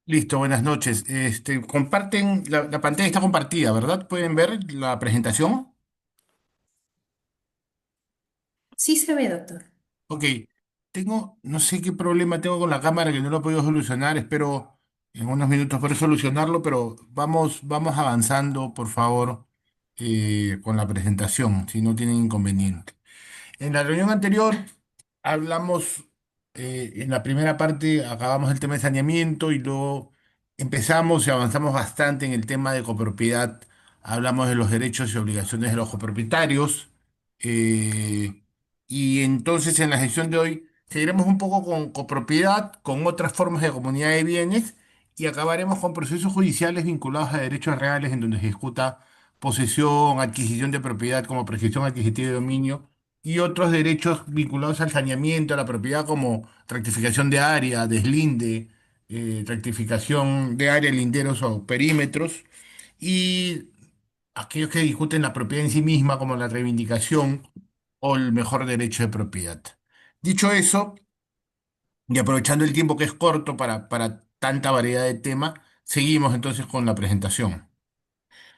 Listo, buenas noches. Comparten, la pantalla está compartida, ¿verdad? ¿Pueden ver la presentación? Sí se ve, doctor. Ok, no sé qué problema tengo con la cámara que no lo he podido solucionar. Espero en unos minutos poder solucionarlo, pero vamos avanzando, por favor, con la presentación, si no tienen inconveniente. En la reunión anterior hablamos, en la primera parte acabamos el tema de saneamiento y luego empezamos y avanzamos bastante en el tema de copropiedad. Hablamos de los derechos y obligaciones de los copropietarios. eh, y entonces en la sesión de hoy seguiremos un poco con copropiedad, con otras formas de comunidad de bienes y acabaremos con procesos judiciales vinculados a derechos reales en donde se discuta posesión, adquisición de propiedad como prescripción adquisitiva de dominio y otros derechos vinculados al saneamiento, a la propiedad como rectificación de área, deslinde, rectificación de área, linderos o perímetros, y aquellos que discuten la propiedad en sí misma como la reivindicación o el mejor derecho de propiedad. Dicho eso, y aprovechando el tiempo que es corto para tanta variedad de temas, seguimos entonces con la presentación.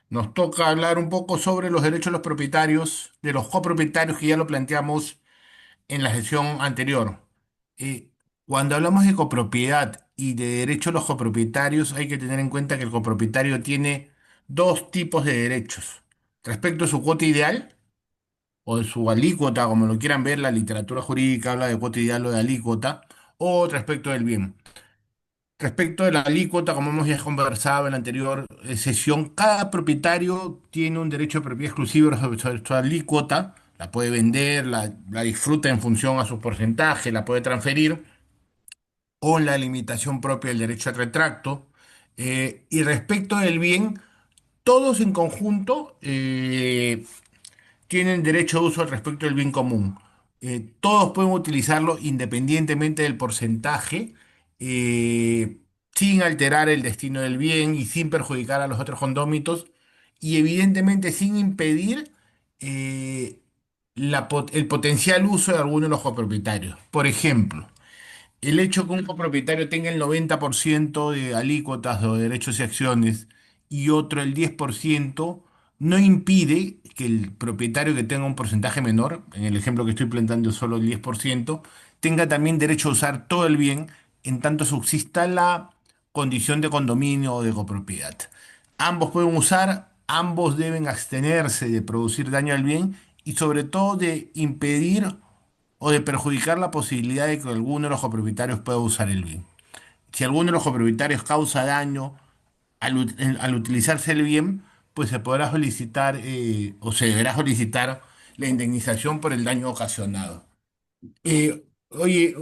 Nos toca hablar un poco sobre los derechos de los propietarios, de los copropietarios, que ya lo planteamos en la sesión anterior. Eh, Cuando hablamos de copropiedad y de derechos de los copropietarios, hay que tener en cuenta que el copropietario tiene dos tipos de derechos. Respecto a su cuota ideal o de su alícuota, como lo quieran ver, la literatura jurídica habla de cuota ideal o de alícuota, o respecto del bien. Respecto de la alícuota, como hemos ya conversado en la anterior sesión, cada propietario tiene un derecho de propiedad exclusivo sobre su alícuota, la puede vender, la disfruta en función a su porcentaje, la puede transferir, con la limitación propia del derecho al retracto. Y respecto del bien, todos en conjunto tienen derecho de uso al respecto del bien común. Todos pueden utilizarlo independientemente del porcentaje, eh, sin alterar el destino del bien y sin perjudicar a los otros condómitos, y evidentemente sin impedir eh, el potencial uso de alguno de los copropietarios. Por ejemplo, el hecho que un copropietario tenga el 90% de alícuotas o derechos y acciones y otro el 10% no impide que el propietario que tenga un porcentaje menor, en el ejemplo que estoy planteando solo el 10%, tenga también derecho a usar todo el bien en tanto subsista la condición de condominio o de copropiedad. Ambos pueden usar, ambos deben abstenerse de producir daño al bien y sobre todo de impedir o de perjudicar la posibilidad de que alguno de los copropietarios pueda usar el bien. Si alguno de los copropietarios causa daño al utilizarse el bien, pues se podrá solicitar o se deberá solicitar la indemnización por el daño ocasionado. Oye,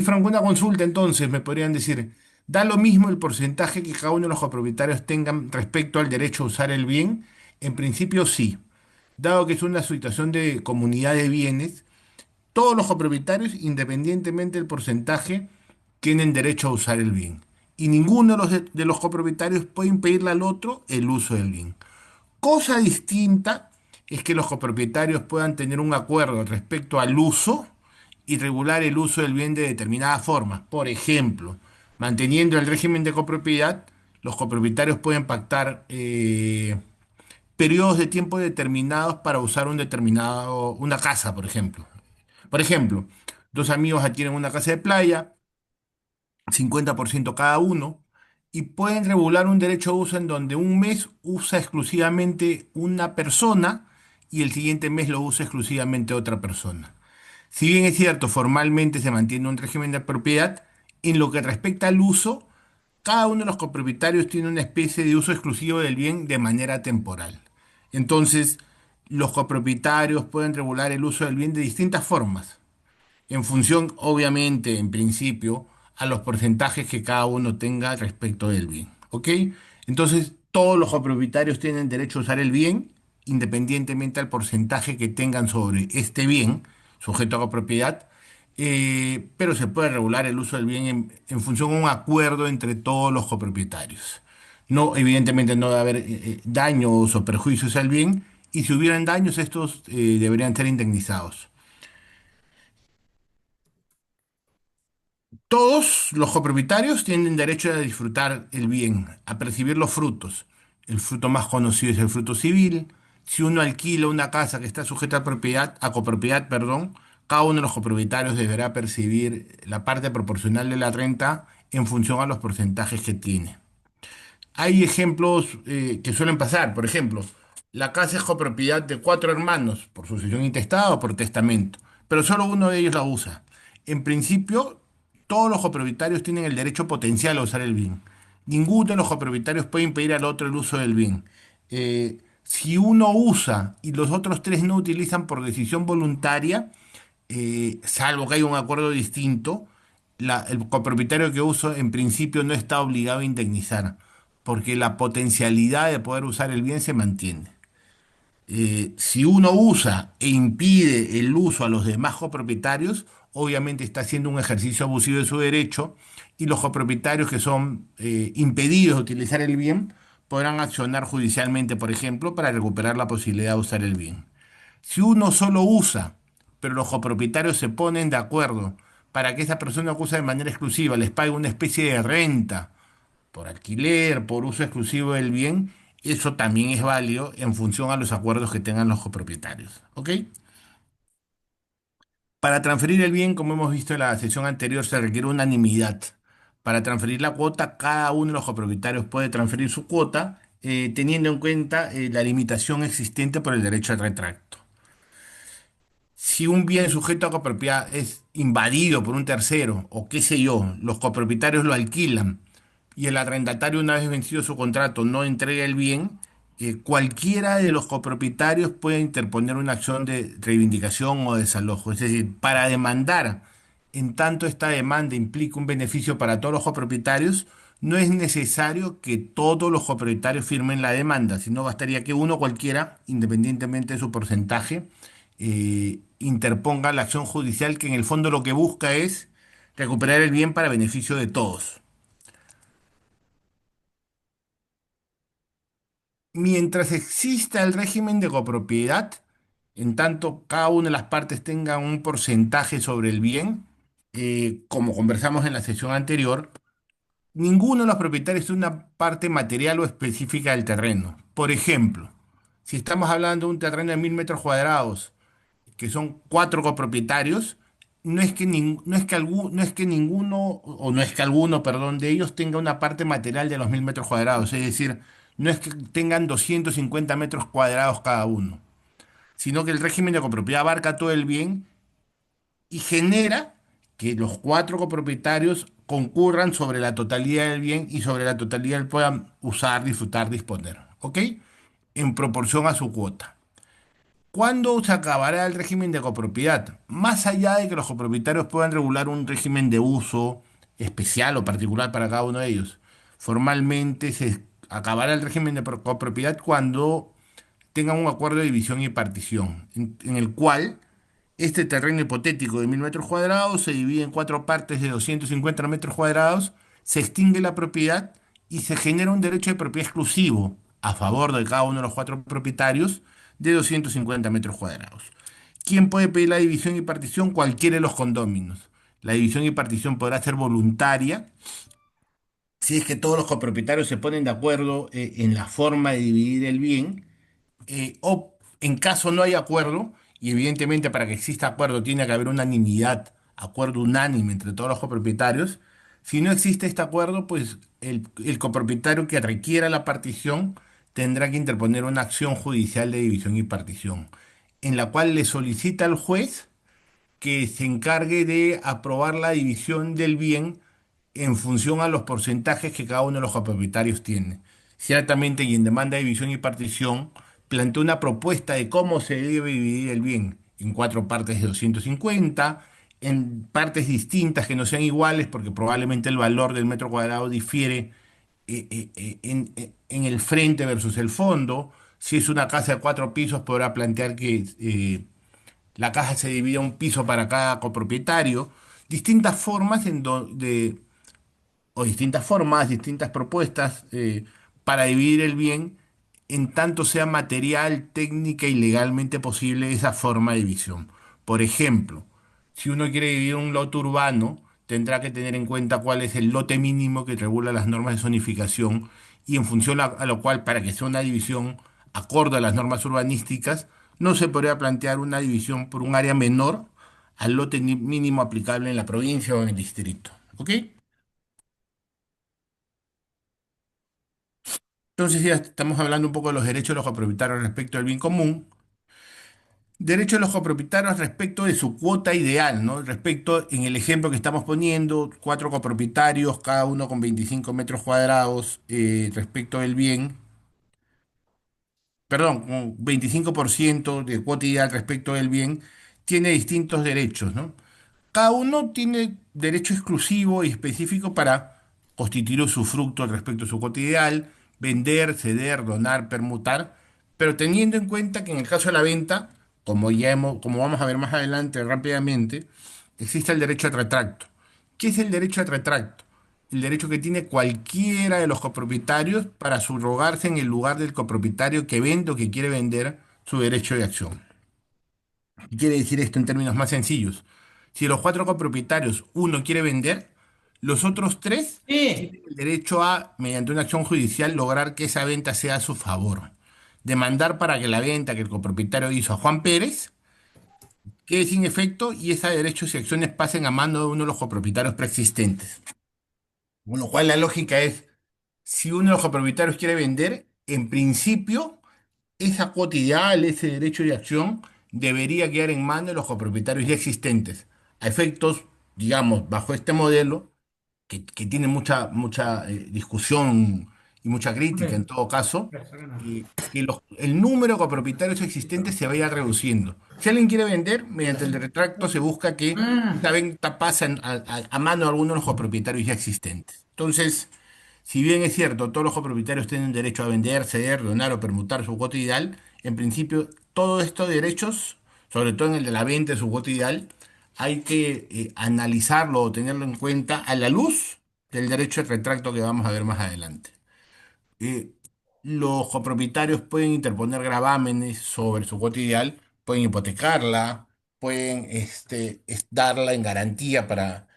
Franco, una consulta entonces, me podrían decir, ¿da lo mismo el porcentaje que cada uno de los copropietarios tengan respecto al derecho a usar el bien? En principio sí, dado que es una situación de comunidad de bienes. Todos los copropietarios, independientemente del porcentaje, tienen derecho a usar el bien. Y ninguno de los copropietarios puede impedirle al otro el uso del bien. Cosa distinta es que los copropietarios puedan tener un acuerdo respecto al uso y regular el uso del bien de determinada forma. Por ejemplo, manteniendo el régimen de copropiedad, los copropietarios pueden pactar periodos de tiempo determinados para usar una casa, por ejemplo. Por ejemplo, dos amigos adquieren una casa de playa, 50% cada uno, y pueden regular un derecho de uso en donde un mes usa exclusivamente una persona y el siguiente mes lo usa exclusivamente otra persona. Si bien es cierto, formalmente se mantiene un régimen de propiedad, en lo que respecta al uso, cada uno de los copropietarios tiene una especie de uso exclusivo del bien de manera temporal. Entonces, los copropietarios pueden regular el uso del bien de distintas formas en función, obviamente, en principio, a los porcentajes que cada uno tenga respecto del bien. ¿Ok? Entonces, todos los copropietarios tienen derecho a usar el bien, independientemente al porcentaje que tengan sobre este bien, sujeto a copropiedad, pero se puede regular el uso del bien en función a un acuerdo entre todos los copropietarios. No, evidentemente no debe haber daños o perjuicios al bien, y si hubieran daños, estos deberían ser indemnizados. Todos los copropietarios tienen derecho a disfrutar el bien, a percibir los frutos. El fruto más conocido es el fruto civil. Si uno alquila una casa que está sujeta a propiedad, a copropiedad, perdón, cada uno de los copropietarios deberá percibir la parte proporcional de la renta en función a los porcentajes que tiene. Hay ejemplos que suelen pasar. Por ejemplo, la casa es copropiedad de cuatro hermanos por sucesión intestada o por testamento, pero solo uno de ellos la usa. En principio, todos los copropietarios tienen el derecho potencial a usar el bien. Ninguno de los copropietarios puede impedir al otro el uso del bien. Si uno usa y los otros tres no utilizan por decisión voluntaria, salvo que haya un acuerdo distinto, el copropietario que usa en principio no está obligado a indemnizar, porque la potencialidad de poder usar el bien se mantiene. Si uno usa e impide el uso a los demás copropietarios, obviamente está haciendo un ejercicio abusivo de su derecho y los copropietarios que son impedidos de utilizar el bien podrán accionar judicialmente, por ejemplo, para recuperar la posibilidad de usar el bien. Si uno solo usa, pero los copropietarios se ponen de acuerdo para que esa persona que usa de manera exclusiva les pague una especie de renta por alquiler, por uso exclusivo del bien, eso también es válido en función a los acuerdos que tengan los copropietarios. ¿Ok? Para transferir el bien, como hemos visto en la sesión anterior, se requiere unanimidad. Para transferir la cuota, cada uno de los copropietarios puede transferir su cuota, teniendo en cuenta la limitación existente por el derecho al retracto. Si un bien sujeto a copropiedad es invadido por un tercero, o qué sé yo, los copropietarios lo alquilan y el arrendatario, una vez vencido su contrato, no entrega el bien, cualquiera de los copropietarios puede interponer una acción de reivindicación o desalojo. Es decir, para demandar, en tanto esta demanda implica un beneficio para todos los copropietarios, no es necesario que todos los copropietarios firmen la demanda, sino bastaría que uno cualquiera, independientemente de su porcentaje, interponga la acción judicial que en el fondo lo que busca es recuperar el bien para beneficio de todos. Mientras exista el régimen de copropiedad, en tanto cada una de las partes tenga un porcentaje sobre el bien, como conversamos en la sesión anterior, ninguno de los propietarios tiene una parte material o específica del terreno. Por ejemplo, si estamos hablando de un terreno de 1000 metros cuadrados que son cuatro copropietarios, no es que ninguno, o no es que alguno, perdón, de ellos tenga una parte material de los 1000 metros cuadrados, es decir, no es que tengan 250 metros cuadrados cada uno, sino que el régimen de copropiedad abarca todo el bien y genera que los cuatro copropietarios concurran sobre la totalidad del bien y sobre la totalidad puedan usar, disfrutar, disponer, ¿ok? En proporción a su cuota. ¿Cuándo se acabará el régimen de copropiedad? Más allá de que los copropietarios puedan regular un régimen de uso especial o particular para cada uno de ellos, formalmente se acabará el régimen de copropiedad cuando tengan un acuerdo de división y partición, en el cual este terreno hipotético de 1000 metros cuadrados se divide en cuatro partes de 250 metros cuadrados, se extingue la propiedad y se genera un derecho de propiedad exclusivo a favor de cada uno de los cuatro propietarios de 250 metros cuadrados. ¿Quién puede pedir la división y partición? Cualquiera de los condóminos. La división y partición podrá ser voluntaria si es que todos los copropietarios se ponen de acuerdo en la forma de dividir el bien o en caso no haya acuerdo, y evidentemente para que exista acuerdo tiene que haber unanimidad, acuerdo unánime entre todos los copropietarios, si no existe este acuerdo, pues el copropietario que requiera la partición tendrá que interponer una acción judicial de división y partición, en la cual le solicita al juez que se encargue de aprobar la división del bien en función a los porcentajes que cada uno de los copropietarios tiene. Ciertamente, y en demanda de división y partición, plantea una propuesta de cómo se debe dividir el bien en cuatro partes de 250, en partes distintas que no sean iguales, porque probablemente el valor del metro cuadrado difiere en el frente versus el fondo. Si es una casa de cuatro pisos, podrá plantear que la caja se divide un piso para cada copropietario, distintas formas o distintas formas, distintas propuestas para dividir el bien en tanto sea material, técnica y legalmente posible esa forma de división. Por ejemplo, si uno quiere dividir un lote urbano, tendrá que tener en cuenta cuál es el lote mínimo que regula las normas de zonificación y en función a lo cual, para que sea una división acorde a las normas urbanísticas, no se podría plantear una división por un área menor al lote mínimo aplicable en la provincia o en el distrito. ¿Ok? Entonces ya estamos hablando un poco de los derechos de los copropietarios respecto al bien común. Derecho de los copropietarios respecto de su cuota ideal, ¿no? Respecto, en el ejemplo que estamos poniendo, cuatro copropietarios, cada uno con 25 metros cuadrados, respecto del bien, perdón, con 25% de cuota ideal respecto del bien, tiene distintos derechos, ¿no? Cada uno tiene derecho exclusivo y específico para constituir usufructo respecto a su cuota ideal, vender, ceder, donar, permutar, pero teniendo en cuenta que en el caso de la venta, como vamos a ver más adelante rápidamente, existe el derecho de retracto. ¿Qué es el derecho de retracto? El derecho que tiene cualquiera de los copropietarios para subrogarse en el lugar del copropietario que vende o que quiere vender su derecho de acción. ¿Qué quiere decir esto en términos más sencillos? Si los cuatro copropietarios, uno quiere vender, los otros tres Sí. tienen el derecho a, mediante una acción judicial, lograr que esa venta sea a su favor. Demandar para que la venta que el copropietario hizo a Juan Pérez quede sin efecto y esos derechos y acciones pasen a mano de uno de los copropietarios preexistentes. Con lo cual la lógica es, si uno de los copropietarios quiere vender, en principio esa cuota ideal, ese derecho de acción, debería quedar en manos de los copropietarios ya existentes. A efectos, digamos, bajo este modelo, que tiene mucha discusión y mucha crítica en Hombre, todo caso, ya sacan a- que el número de copropietarios existentes se vaya reduciendo. Si alguien quiere vender, mediante el retracto se busca que Ah, esta venta pase a mano de alguno de los copropietarios ya existentes. Entonces, si bien es cierto, todos los copropietarios tienen derecho a vender, ceder, donar o permutar su cuota ideal, en principio todos estos derechos, sobre todo en el de la venta de su cuota ideal, hay que analizarlo o tenerlo en cuenta a la luz del derecho de retracto que vamos a ver más adelante. Eh, los copropietarios pueden interponer gravámenes sobre su cuota ideal, pueden hipotecarla, pueden darla en garantía para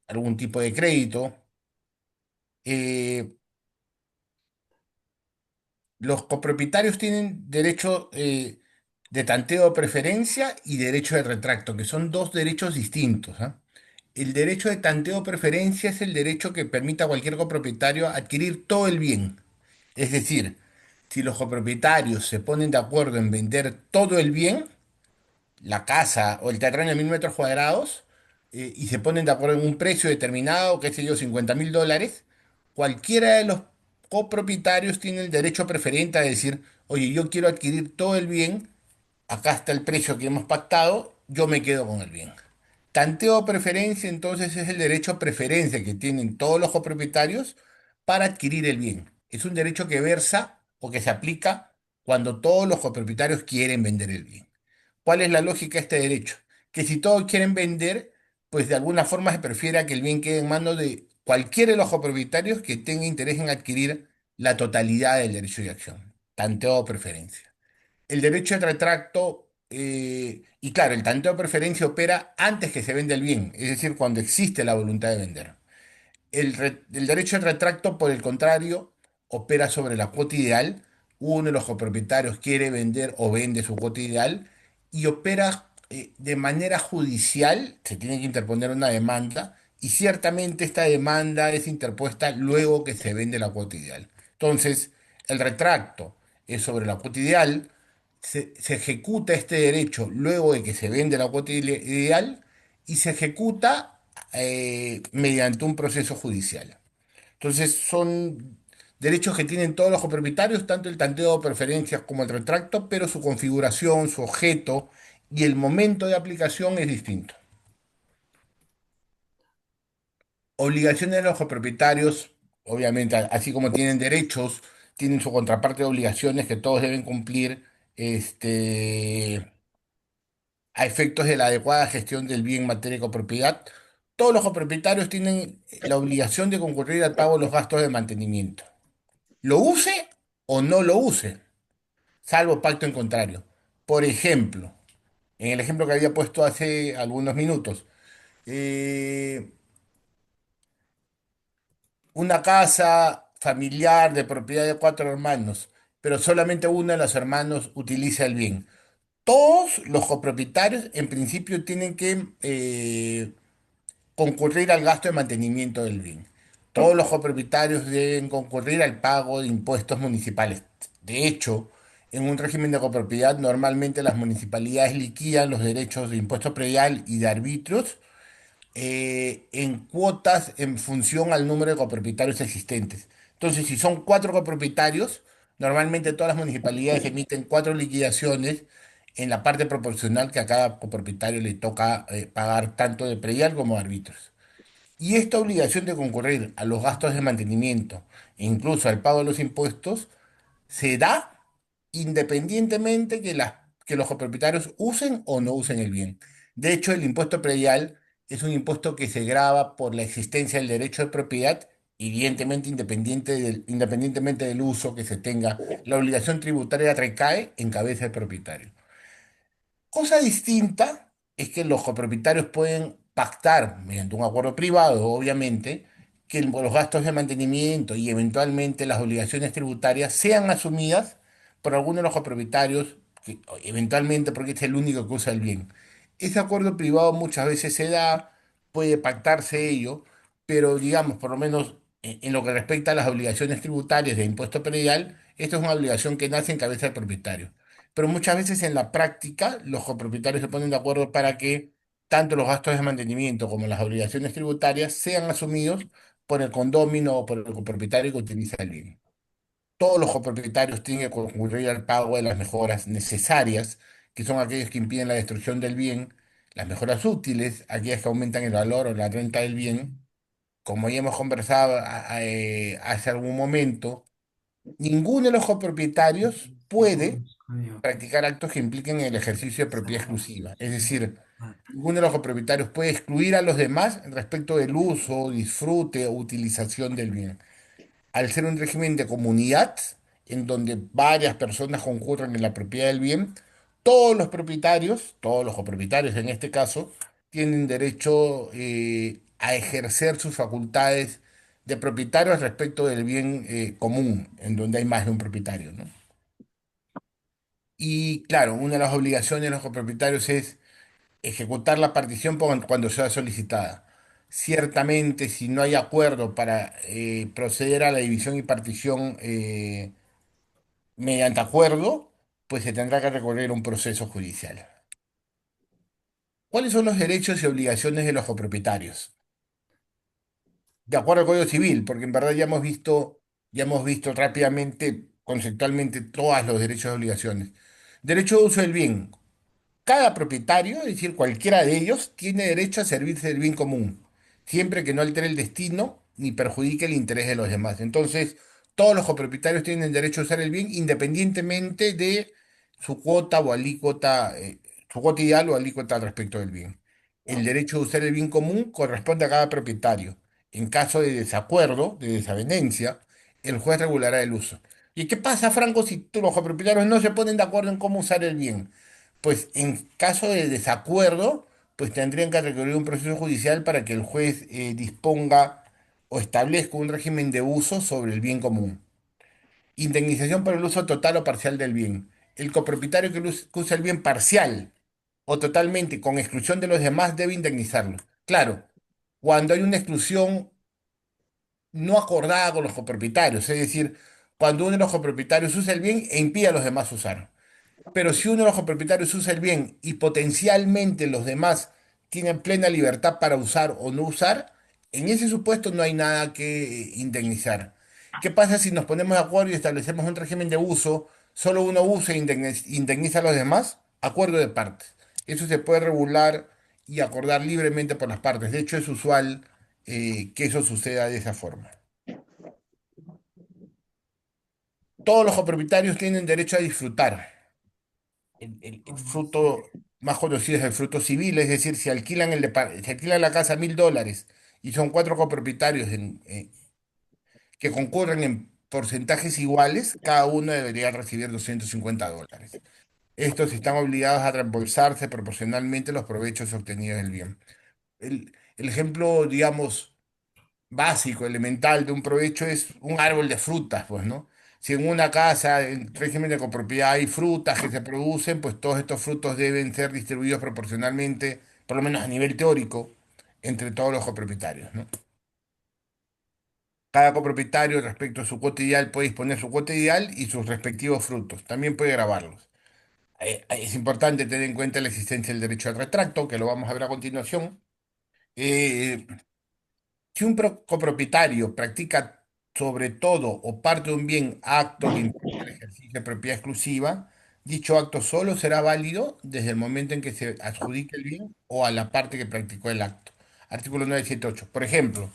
algún tipo de crédito. Eh, Los copropietarios tienen derecho de tanteo de preferencia y derecho de retracto, que son dos derechos distintos, ¿ah? El derecho de tanteo de preferencia es el derecho que permite a cualquier copropietario adquirir todo el bien. Es decir, si los copropietarios se ponen de acuerdo en vender todo el bien, la casa o el terreno de 1000 metros cuadrados, y se ponen de acuerdo en un precio determinado, qué sé yo, $50.000, cualquiera de los copropietarios tiene el derecho preferente a decir, oye, yo quiero adquirir todo el bien, acá está el precio que hemos pactado, yo me quedo con el bien. Tanteo preferencia, entonces, es el derecho a preferencia que tienen todos los copropietarios para adquirir el bien. Es un derecho que versa o que se aplica cuando todos los copropietarios quieren vender el bien. ¿Cuál es la lógica de este derecho? Que si todos quieren vender, pues de alguna forma se prefiere a que el bien quede en manos de cualquiera de los copropietarios que tenga interés en adquirir la totalidad del derecho de acción. Tanteo o preferencia. El derecho de retracto, y claro, el tanteo de preferencia opera antes que se venda el bien, es decir, cuando existe la voluntad de vender. El derecho de retracto, por el contrario, opera sobre la cuota ideal. Uno de los copropietarios quiere vender o vende su cuota ideal y opera de manera judicial. Se tiene que interponer una demanda y ciertamente esta demanda es interpuesta luego que se vende la cuota ideal. Entonces, el retracto es sobre la cuota ideal. Se ejecuta este derecho luego de que se vende la cuota ideal y se ejecuta mediante un proceso judicial. Entonces son derechos que tienen todos los copropietarios, tanto el tanteo de preferencias como el retracto, pero su configuración, su objeto y el momento de aplicación es distinto. Obligaciones de los copropietarios, obviamente, así como tienen derechos, tienen su contraparte de obligaciones que todos deben cumplir, a efectos de la adecuada gestión del bien en materia de copropiedad. Todos los copropietarios tienen la obligación de concurrir al pago de los gastos de mantenimiento. Lo use o no lo use, salvo pacto en contrario. Por ejemplo, en el ejemplo que había puesto hace algunos minutos, eh, una casa familiar de propiedad de cuatro hermanos, pero solamente uno de los hermanos utiliza el bien. Todos los copropietarios en principio tienen que concurrir al gasto de mantenimiento del bien. Todos los copropietarios deben concurrir al pago de impuestos municipales. De hecho, en un régimen de copropiedad, normalmente las municipalidades liquidan los derechos de impuesto predial y de arbitrios en cuotas en función al número de copropietarios existentes. Entonces, si son cuatro copropietarios, normalmente todas las municipalidades emiten cuatro liquidaciones en la parte proporcional que a cada copropietario le toca pagar tanto de predial como de arbitrios. Y esta obligación de concurrir a los gastos de mantenimiento e incluso al pago de los impuestos se da independientemente que los copropietarios usen o no usen el bien. De hecho, el impuesto predial es un impuesto que se grava por la existencia del derecho de propiedad, evidentemente independientemente del uso que se tenga. La obligación tributaria recae en cabeza del propietario. Cosa distinta es que los copropietarios pueden pactar, mediante un acuerdo privado, obviamente, que los gastos de mantenimiento y eventualmente las obligaciones tributarias sean asumidas por alguno de los copropietarios, eventualmente porque es el único que usa el bien. Ese acuerdo privado muchas veces se da, puede pactarse ello, pero digamos, por lo menos en lo que respecta a las obligaciones tributarias de impuesto predial, esto es una obligación que nace en cabeza del propietario. Pero muchas veces en la práctica los copropietarios se ponen de acuerdo para que tanto los gastos de mantenimiento como las obligaciones tributarias sean asumidos por el condómino o por el copropietario que utiliza el bien. Todos los copropietarios tienen que concurrir al pago de las mejoras necesarias, que son aquellas que impiden la destrucción del bien, las mejoras útiles, aquellas que aumentan el valor o la renta del bien. Como ya hemos conversado hace algún momento, ninguno de los copropietarios puede practicar actos que impliquen el ejercicio de propiedad exclusiva. Es decir, ninguno de los copropietarios puede excluir a los demás respecto del uso, disfrute o utilización del bien. Al ser un régimen de comunidad, en donde varias personas concurren en la propiedad del bien, todos los propietarios, todos los copropietarios en este caso, tienen derecho a ejercer sus facultades de propietarios respecto del bien común, en donde hay más de un propietario, ¿no? Y claro, una de las obligaciones de los copropietarios es ejecutar la partición cuando sea solicitada. Ciertamente, si no hay acuerdo para proceder a la división y partición mediante acuerdo, pues se tendrá que recorrer un proceso judicial. ¿Cuáles son los derechos y obligaciones de los copropietarios? De acuerdo al Código Civil, porque en verdad ya hemos visto rápidamente, conceptualmente, todos los derechos y obligaciones. Derecho de uso del bien. Cada propietario, es decir, cualquiera de ellos, tiene derecho a servirse del bien común, siempre que no altere el destino ni perjudique el interés de los demás. Entonces, todos los copropietarios tienen derecho a usar el bien independientemente de su cuota o alícuota, su cuota ideal o alícuota respecto del bien. El derecho de usar el bien común corresponde a cada propietario. En caso de desacuerdo, de desavenencia, el juez regulará el uso. ¿Y qué pasa, Franco, si los copropietarios no se ponen de acuerdo en cómo usar el bien? Pues en caso de desacuerdo, pues tendrían que recurrir a un proceso judicial para que el juez disponga o establezca un régimen de uso sobre el bien común. Indemnización por el uso total o parcial del bien. El copropietario que usa el bien parcial o totalmente con exclusión de los demás debe indemnizarlo. Claro, cuando hay una exclusión no acordada con los copropietarios, es decir, cuando uno de los copropietarios usa el bien e impide a los demás usar. Pero si uno de los copropietarios usa el bien y potencialmente los demás tienen plena libertad para usar o no usar, en ese supuesto no hay nada que indemnizar. ¿Qué pasa si nos ponemos de acuerdo y establecemos un régimen de uso, solo uno usa e indemniza a los demás? Acuerdo de partes. Eso se puede regular y acordar libremente por las partes. De hecho, es usual que eso suceda de esa forma. Todos los copropietarios tienen derecho a disfrutar. El fruto más conocido es el fruto civil, es decir, si alquilan la casa $1.000 y son cuatro copropietarios que concurren en porcentajes iguales, cada uno debería recibir $250. Estos están obligados a reembolsarse proporcionalmente los provechos obtenidos del bien. el ejemplo, digamos, básico, elemental de un provecho es un árbol de frutas, pues, ¿no? Si en una casa, en régimen de copropiedad, hay frutas que se producen, pues todos estos frutos deben ser distribuidos proporcionalmente, por lo menos a nivel teórico, entre todos los copropietarios, ¿no? Cada copropietario respecto a su cuota ideal puede disponer su cuota ideal y sus respectivos frutos. También puede grabarlos. Es importante tener en cuenta la existencia del derecho al retracto, que lo vamos a ver a continuación. Eh, Si un copropietario practica sobre todo o parte de un bien acto que implica el ejercicio de propiedad exclusiva, dicho acto solo será válido desde el momento en que se adjudique el bien o a la parte que practicó el acto. Artículo 978. Por ejemplo,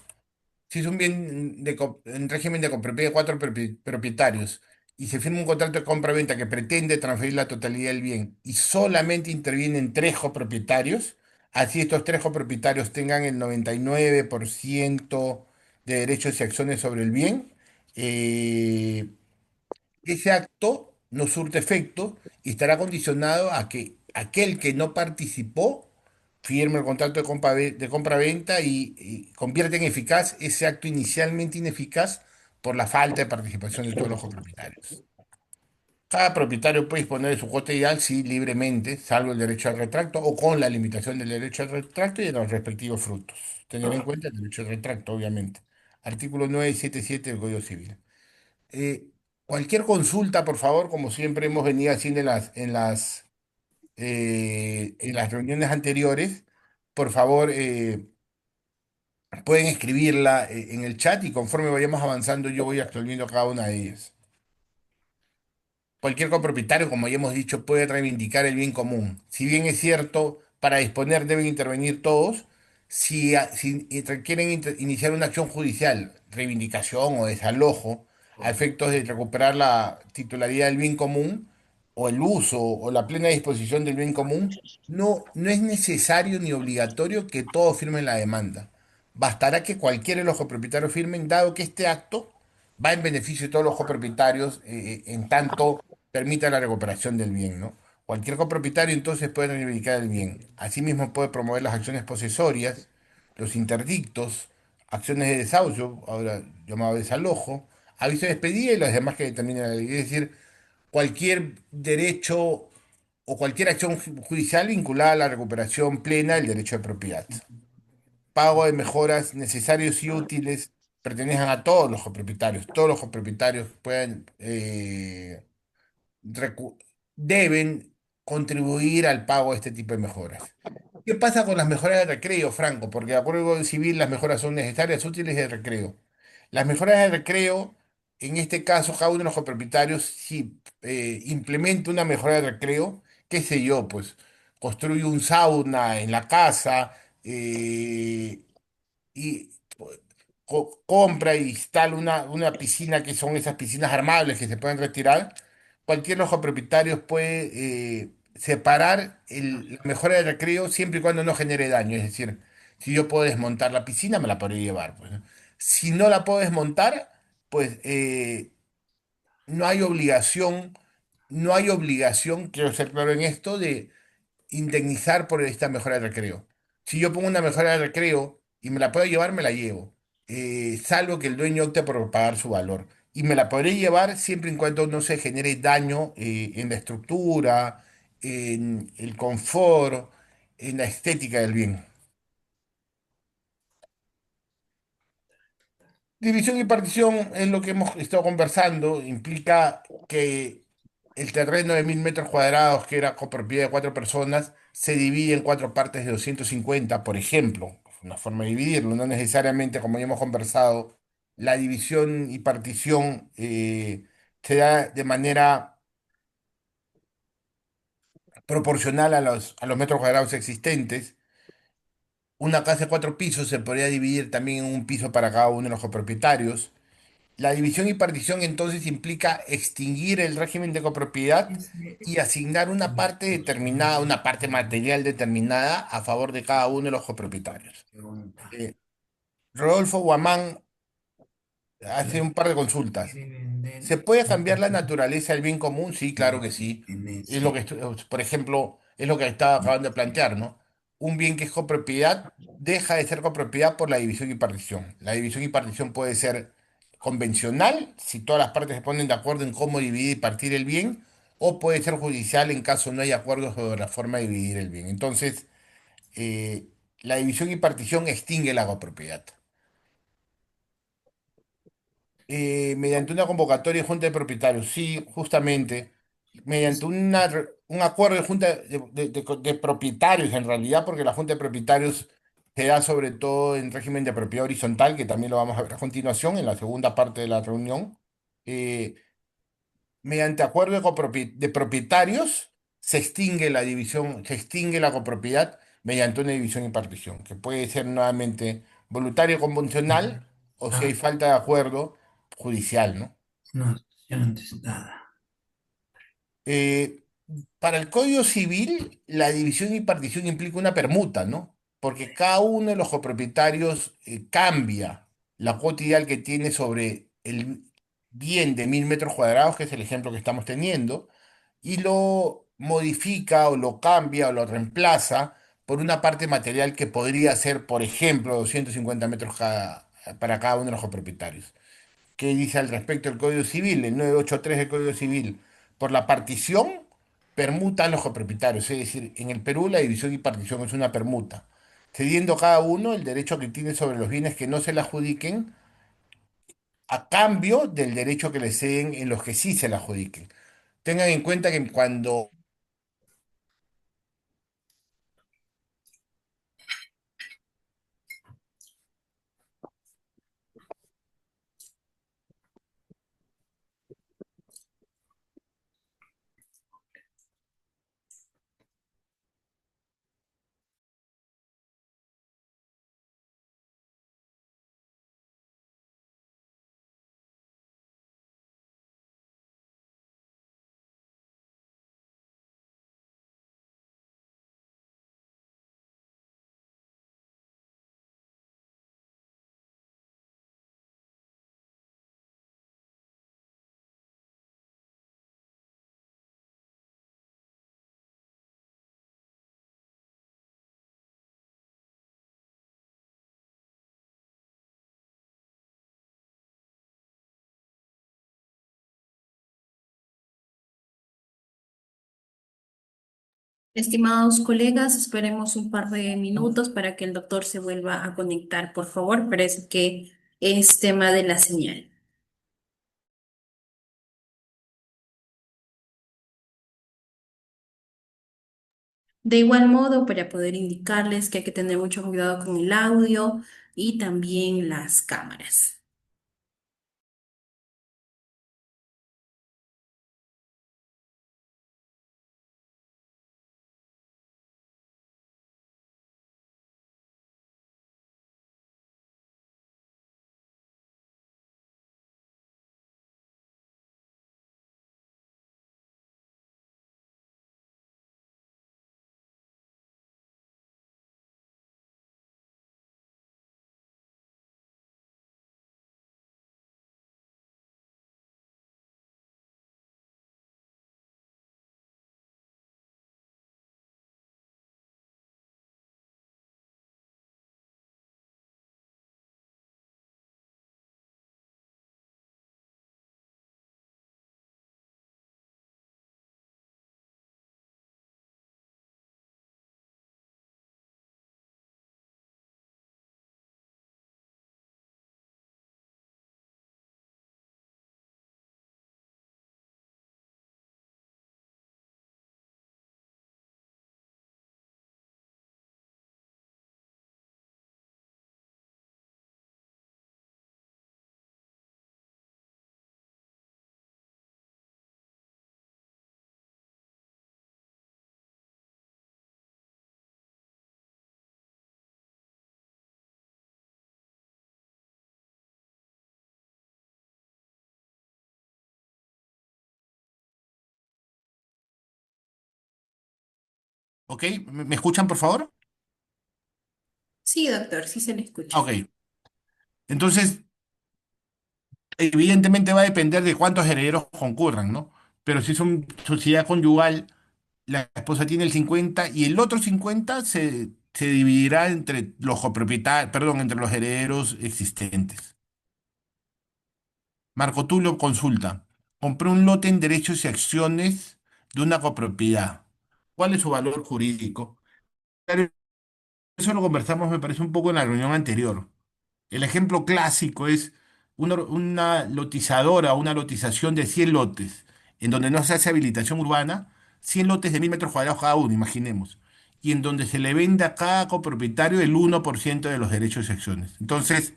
si es un bien en régimen de copropiedad de cuatro propietarios y se firma un contrato de compra-venta que pretende transferir la totalidad del bien y solamente intervienen tres copropietarios, así estos tres copropietarios tengan el 99% de derechos y acciones sobre el bien, eh, ese acto no surte efecto y estará condicionado a que aquel que no participó firme el contrato de compra-venta y convierte en eficaz ese acto inicialmente ineficaz por la falta de participación de todos los copropietarios. Cada propietario puede disponer de su cuota ideal, sí, libremente, salvo el derecho al retracto o con la limitación del derecho al retracto y de los respectivos frutos. Tener en cuenta el derecho al retracto, obviamente. Artículo 977 del Código Civil. Eh, Cualquier consulta, por favor, como siempre hemos venido haciendo en las reuniones anteriores, por favor, pueden escribirla en el chat y conforme vayamos avanzando yo voy resolviendo cada una de ellas. Cualquier copropietario, como ya hemos dicho, puede reivindicar el bien común. Si bien es cierto, para disponer deben intervenir todos, si quieren iniciar una acción judicial, reivindicación o desalojo, a efectos de recuperar la titularidad del bien común o el uso o la plena disposición del bien común, no es necesario ni obligatorio que todos firmen la demanda. Bastará que cualquiera de los copropietarios firmen, dado que este acto va en beneficio de todos los copropietarios, en tanto permita la recuperación del bien, ¿no? Cualquier copropietario entonces puede reivindicar el bien. Asimismo puede promover las acciones posesorias, los interdictos, acciones de desahucio, ahora llamado desalojo, aviso de despedida y las demás que determine la ley. Es decir, cualquier derecho o cualquier acción judicial vinculada a la recuperación plena del derecho de propiedad. Pago de mejoras necesarios y útiles pertenecen a todos los copropietarios. Todos los copropietarios pueden recu- deben contribuir al pago de este tipo de mejoras. ¿Qué pasa con las mejoras de recreo, Franco? Porque de acuerdo al Código Civil las mejoras son necesarias, útiles y de recreo. Las mejoras de recreo, en este caso, cada uno de los copropietarios, si implementa una mejora de recreo, qué sé yo, pues construye un sauna en la casa, y compra e instala una piscina que son esas piscinas armables que se pueden retirar, cualquier ojo propietario puede separar la mejora de recreo siempre y cuando no genere daño. Es decir, si yo puedo desmontar la piscina, me la podré llevar, pues, ¿no? Si no la puedo desmontar, pues no hay obligación, no hay obligación, quiero ser claro en esto, de indemnizar por esta mejora de recreo. Si yo pongo una mejora de recreo y me la puedo llevar, me la llevo. Salvo que el dueño opte por pagar su valor. Y me la podré llevar siempre y cuando no se genere daño en la estructura, en el confort, en la estética del bien. División y partición es lo que hemos estado conversando. Implica que el terreno de 1000 metros cuadrados, que era copropiedad de cuatro personas, se divide en cuatro partes de 250, por ejemplo. Una forma de dividirlo, no necesariamente, como ya hemos conversado, la división y partición se da de manera proporcional a los metros cuadrados existentes. Una casa de cuatro pisos se podría dividir también en un piso para cada uno de los copropietarios. La división y partición entonces implica extinguir el régimen de copropiedad y asignar una parte determinada, una parte material determinada a favor de cada uno de los copropietarios. Eh, Rodolfo Guamán hace un par de consultas. ¿Se puede cambiar la naturaleza del bien común? Sí, claro que sí. Es lo que, por ejemplo, es lo que estaba acabando de plantear, ¿no? un bien que es copropiedad deja de ser copropiedad por la división y partición. La división y partición puede ser convencional, si todas las partes se ponen de acuerdo en cómo dividir y partir el bien, o puede ser judicial en caso no haya acuerdo sobre la forma de dividir el bien. Entonces, eh, la división y partición extingue la copropiedad. Mediante una convocatoria de junta de propietarios, sí, justamente, mediante un acuerdo de junta de propietarios en realidad, porque la junta de propietarios se da sobre todo en régimen de propiedad horizontal, que también lo vamos a ver a continuación en la segunda parte de la reunión. Eh, Mediante acuerdo de propietarios se extingue la división, se extingue la copropiedad mediante una división y partición, que puede ser nuevamente voluntario convencional o si hay Está falta de acuerdo judicial, ¿no? una situación antestada. Eh, para el Código Civil, la división y partición implica una permuta, ¿no? Porque cada uno de los copropietarios cambia la cuota ideal que tiene sobre el bien de 1000 metros cuadrados, que es el ejemplo que estamos teniendo, y lo modifica o lo cambia o lo reemplaza por una parte material que podría ser, por ejemplo, 250 metros para cada uno de los copropietarios. ¿Qué dice al respecto el Código Civil? El 983 del Código Civil. Por la partición, permutan los copropietarios. Es decir, en el Perú la división y partición es una permuta, cediendo cada uno el derecho que tiene sobre los bienes que no se le adjudiquen a cambio del derecho que le ceden en los que sí se le adjudiquen. Tengan en cuenta que cuando... Estimados colegas, esperemos un par de minutos para que el doctor se vuelva a conectar, por favor. Parece que es tema de la señal. De igual modo, para poder indicarles que hay que tener mucho cuidado con el audio y también las cámaras. ¿Ok? ¿Me escuchan, por favor? Sí, doctor, sí se le Ah, escucha. ok. Entonces, evidentemente va a depender de cuántos herederos concurran, ¿no? Pero si es una sociedad conyugal, la esposa tiene el 50 y el otro 50 se se dividirá entre los copropietarios, perdón, entre los herederos existentes. Marco Tulio consulta. Compré un lote en derechos y acciones de una copropiedad. ¿Cuál es su valor jurídico? Claro, eso lo conversamos, me parece, un poco en la reunión anterior. El ejemplo clásico es una lotizadora, una lotización de 100 lotes, en donde no se hace habilitación urbana, 100 lotes de 1000 metros cuadrados cada uno, imaginemos, y en donde se le vende a cada copropietario el 1% de los derechos y acciones. Entonces,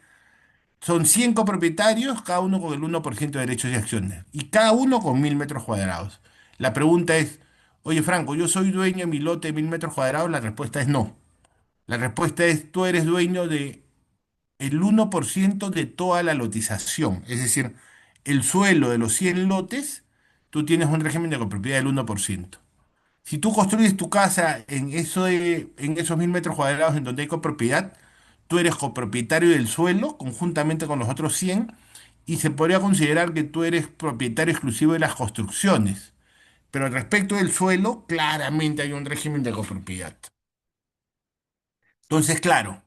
son 100 copropietarios, cada uno con el 1% de derechos y acciones, y cada uno con 1000 metros cuadrados. La pregunta es, oye Franco, ¿yo soy dueño de mi lote de 1000 metros cuadrados? La respuesta es no. La respuesta es, tú eres dueño de el 1% de toda la lotización. Es decir, el suelo de los 100 lotes, tú tienes un régimen de copropiedad del 1%. Si tú construyes tu casa en esos 1000 metros cuadrados en donde hay copropiedad, tú eres copropietario del suelo conjuntamente con los otros 100 y se podría considerar que tú eres propietario exclusivo de las construcciones. Pero respecto del suelo, claramente hay un régimen de copropiedad. Entonces, claro.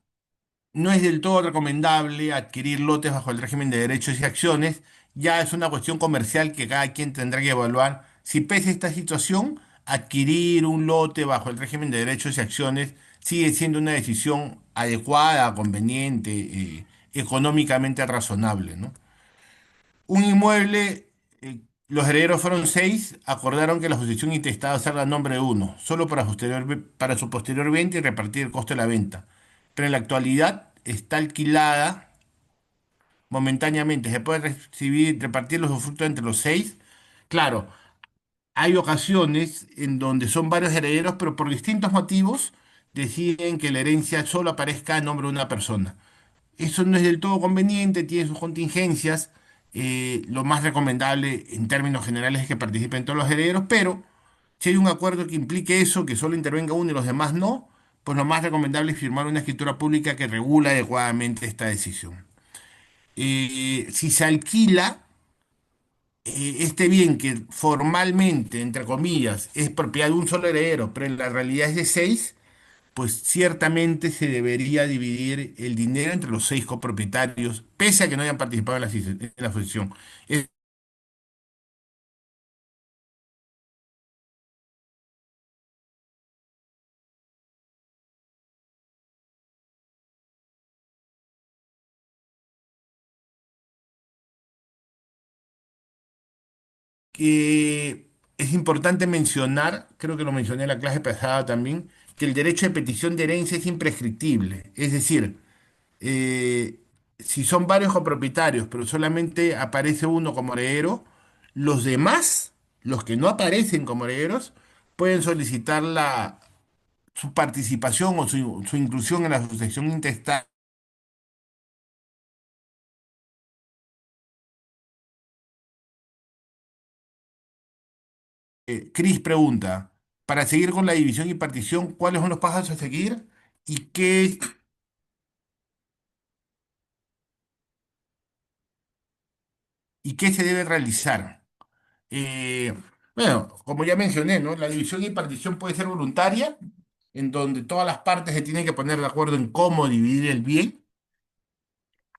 No es del todo recomendable adquirir lotes bajo el régimen de derechos y acciones, ya es una cuestión comercial que cada quien tendrá que evaluar. Si pese a esta situación, adquirir un lote bajo el régimen de derechos y acciones sigue siendo una decisión adecuada, conveniente, económicamente razonable, ¿no? Un inmueble, los herederos fueron 6, acordaron que la sucesión intestada salga a nombre de uno, solo para su posterior venta y repartir el costo de la venta. Pero en la actualidad está alquilada momentáneamente, se puede repartir los usufructos entre los 6. Claro, hay ocasiones en donde son varios herederos, pero por distintos motivos deciden que la herencia solo aparezca a nombre de una persona. Eso no es del todo conveniente, tiene sus contingencias. Lo más recomendable en términos generales es que participen todos los herederos, pero si hay un acuerdo que implique eso, que solo intervenga uno y los demás no, pues lo más recomendable es firmar una escritura pública que regula adecuadamente esta decisión. Si se alquila este bien que formalmente, entre comillas, es propiedad de un solo heredero, pero en la realidad es de 6, pues ciertamente se debería dividir el dinero entre los 6 copropietarios, pese a que no hayan participado en la asociación. Es que es importante mencionar, creo que lo mencioné en la clase pasada también, que el derecho de petición de herencia es imprescriptible. Es decir, eh, si son varios copropietarios, pero solamente aparece uno como heredero, los demás, los que no aparecen como herederos, pueden solicitar su participación o su inclusión en la sucesión intestada. Cris pregunta, para seguir con la división y partición, ¿cuáles son los pasos a seguir y qué se debe realizar? Eh, bueno, como ya mencioné, ¿no? La división y partición puede ser voluntaria, en donde todas las partes se tienen que poner de acuerdo en cómo dividir el bien.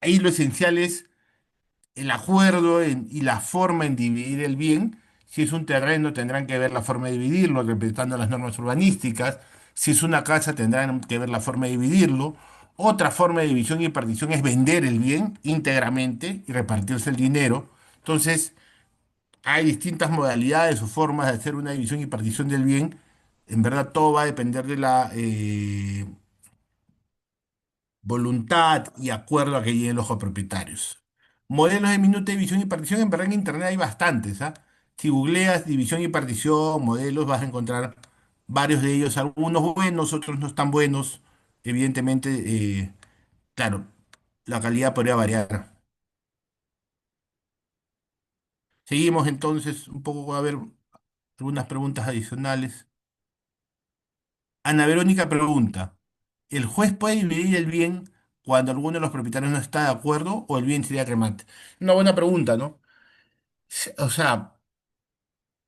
Ahí lo esencial es el acuerdo y la forma en dividir el bien. Si es un terreno, tendrán que ver la forma de dividirlo, respetando las normas urbanísticas. Si es una casa, tendrán que ver la forma de dividirlo. Otra forma de división y partición es vender el bien íntegramente y repartirse el dinero. Entonces, hay distintas modalidades o formas de hacer una división y partición del bien. En verdad, todo va a depender de la voluntad y acuerdo a que lleguen los copropietarios. Modelos de minuto de división y partición, en verdad en Internet hay bastantes, ¿ah? Si googleas división y partición, modelos, vas a encontrar varios de ellos, algunos buenos, otros no tan buenos. Evidentemente, claro, la calidad podría variar. Seguimos entonces un poco a ver algunas preguntas adicionales. Ana Verónica pregunta, ¿el juez puede dividir el bien cuando alguno de los propietarios no está de acuerdo o el bien sería remate? Una buena pregunta, ¿no? O sea,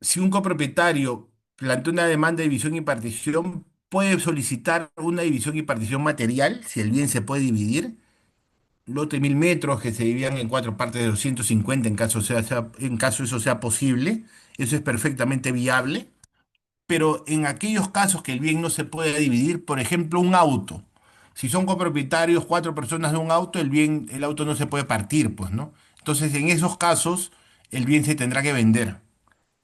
si un copropietario plantea una demanda de división y partición, puede solicitar una división y partición material, si el bien se puede dividir, lote 1000 metros que se dividan en cuatro partes de 250 en caso, en caso eso sea posible. Eso es perfectamente viable. Pero en aquellos casos que el bien no se puede dividir, por ejemplo, un auto. Si son copropietarios, cuatro personas de un auto, el bien, el auto no se puede partir, pues, ¿no? Entonces, en esos casos, el bien se tendrá que vender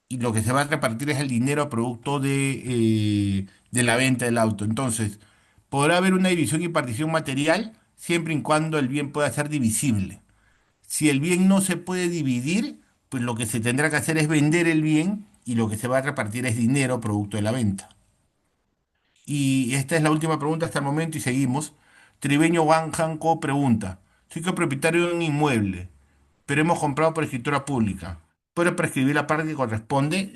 y lo que se va a repartir es el dinero producto de la venta del auto. Entonces, podrá haber una división y partición material siempre y cuando el bien pueda ser divisible. Si el bien no se puede dividir, pues lo que se tendrá que hacer es vender el bien y lo que se va a repartir es dinero producto de la venta. Y esta es la última pregunta hasta el momento y seguimos. Tribeño Juan Janco pregunta, soy copropietario de un inmueble, pero hemos comprado por escritura pública. ¿Puedo prescribir la parte que corresponde?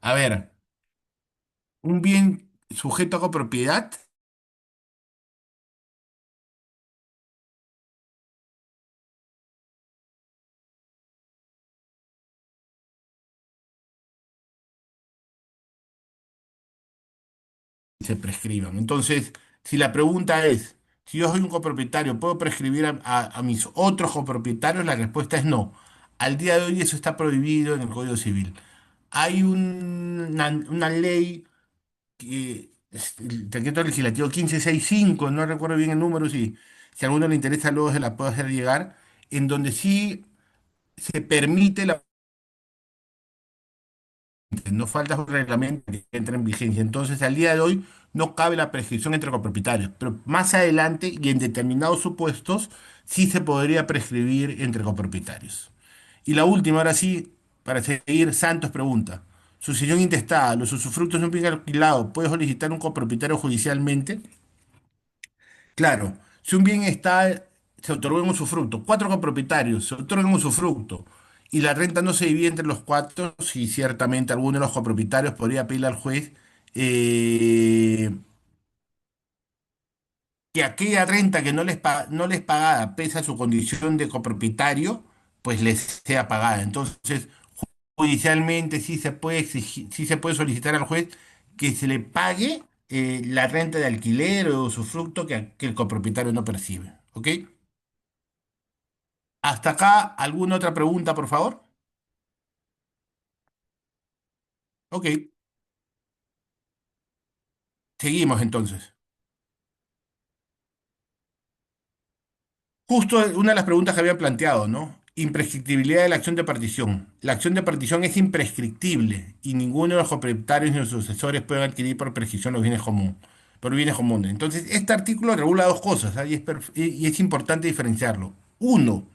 A ver, un bien sujeto a copropiedad se prescriban. Entonces, si la pregunta es, si yo soy un copropietario, ¿puedo prescribir a mis otros copropietarios? La respuesta es no. Al día de hoy eso está prohibido en el Código Civil. Hay una ley el decreto legislativo 1565, no recuerdo bien el número, si a alguno le interesa luego se la puedo hacer llegar, en donde sí se permite no falta un reglamento que entra en vigencia. Entonces, al día de hoy no cabe la prescripción entre copropietarios, pero más adelante y en determinados supuestos sí se podría prescribir entre copropietarios. Y la última, ahora sí, para seguir, Santos pregunta. Sucesión intestada, los usufructos de un bien alquilado, ¿puede solicitar un copropietario judicialmente? Claro, si un bien está, se otorgó en usufructo, cuatro copropietarios se otorgan un usufructo y la renta no se divide entre los cuatro, sí, ciertamente alguno de los copropietarios podría pedirle al juez eh, que aquella renta que no les pagada, pese a su condición de copropietario, pues les sea pagada. Entonces, judicialmente sí se puede exigir, sí se puede solicitar al juez que se le pague la renta de alquiler o usufructo que el copropietario no percibe. ¿Ok? Hasta acá, ¿alguna otra pregunta, por favor? Ok, seguimos entonces. Justo una de las preguntas que había planteado, ¿no? Imprescriptibilidad de la acción de partición. La acción de partición es imprescriptible y ninguno de los copropietarios ni los sucesores pueden adquirir por prescripción los bienes comunes, por bienes comunes. Entonces, este artículo regula dos cosas, ¿ah? Y es importante diferenciarlo. Uno,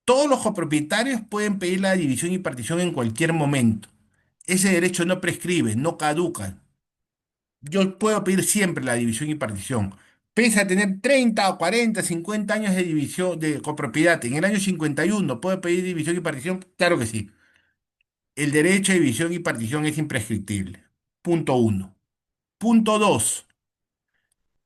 todos los copropietarios pueden pedir la división y partición en cualquier momento. Ese derecho no prescribe, no caduca. Yo puedo pedir siempre la división y partición. Pese a tener 30 o 40, 50 años de división de copropiedad, en el año 51 puedo pedir división y partición. Claro que sí. El derecho de división y partición es imprescriptible. Punto uno. Punto dos.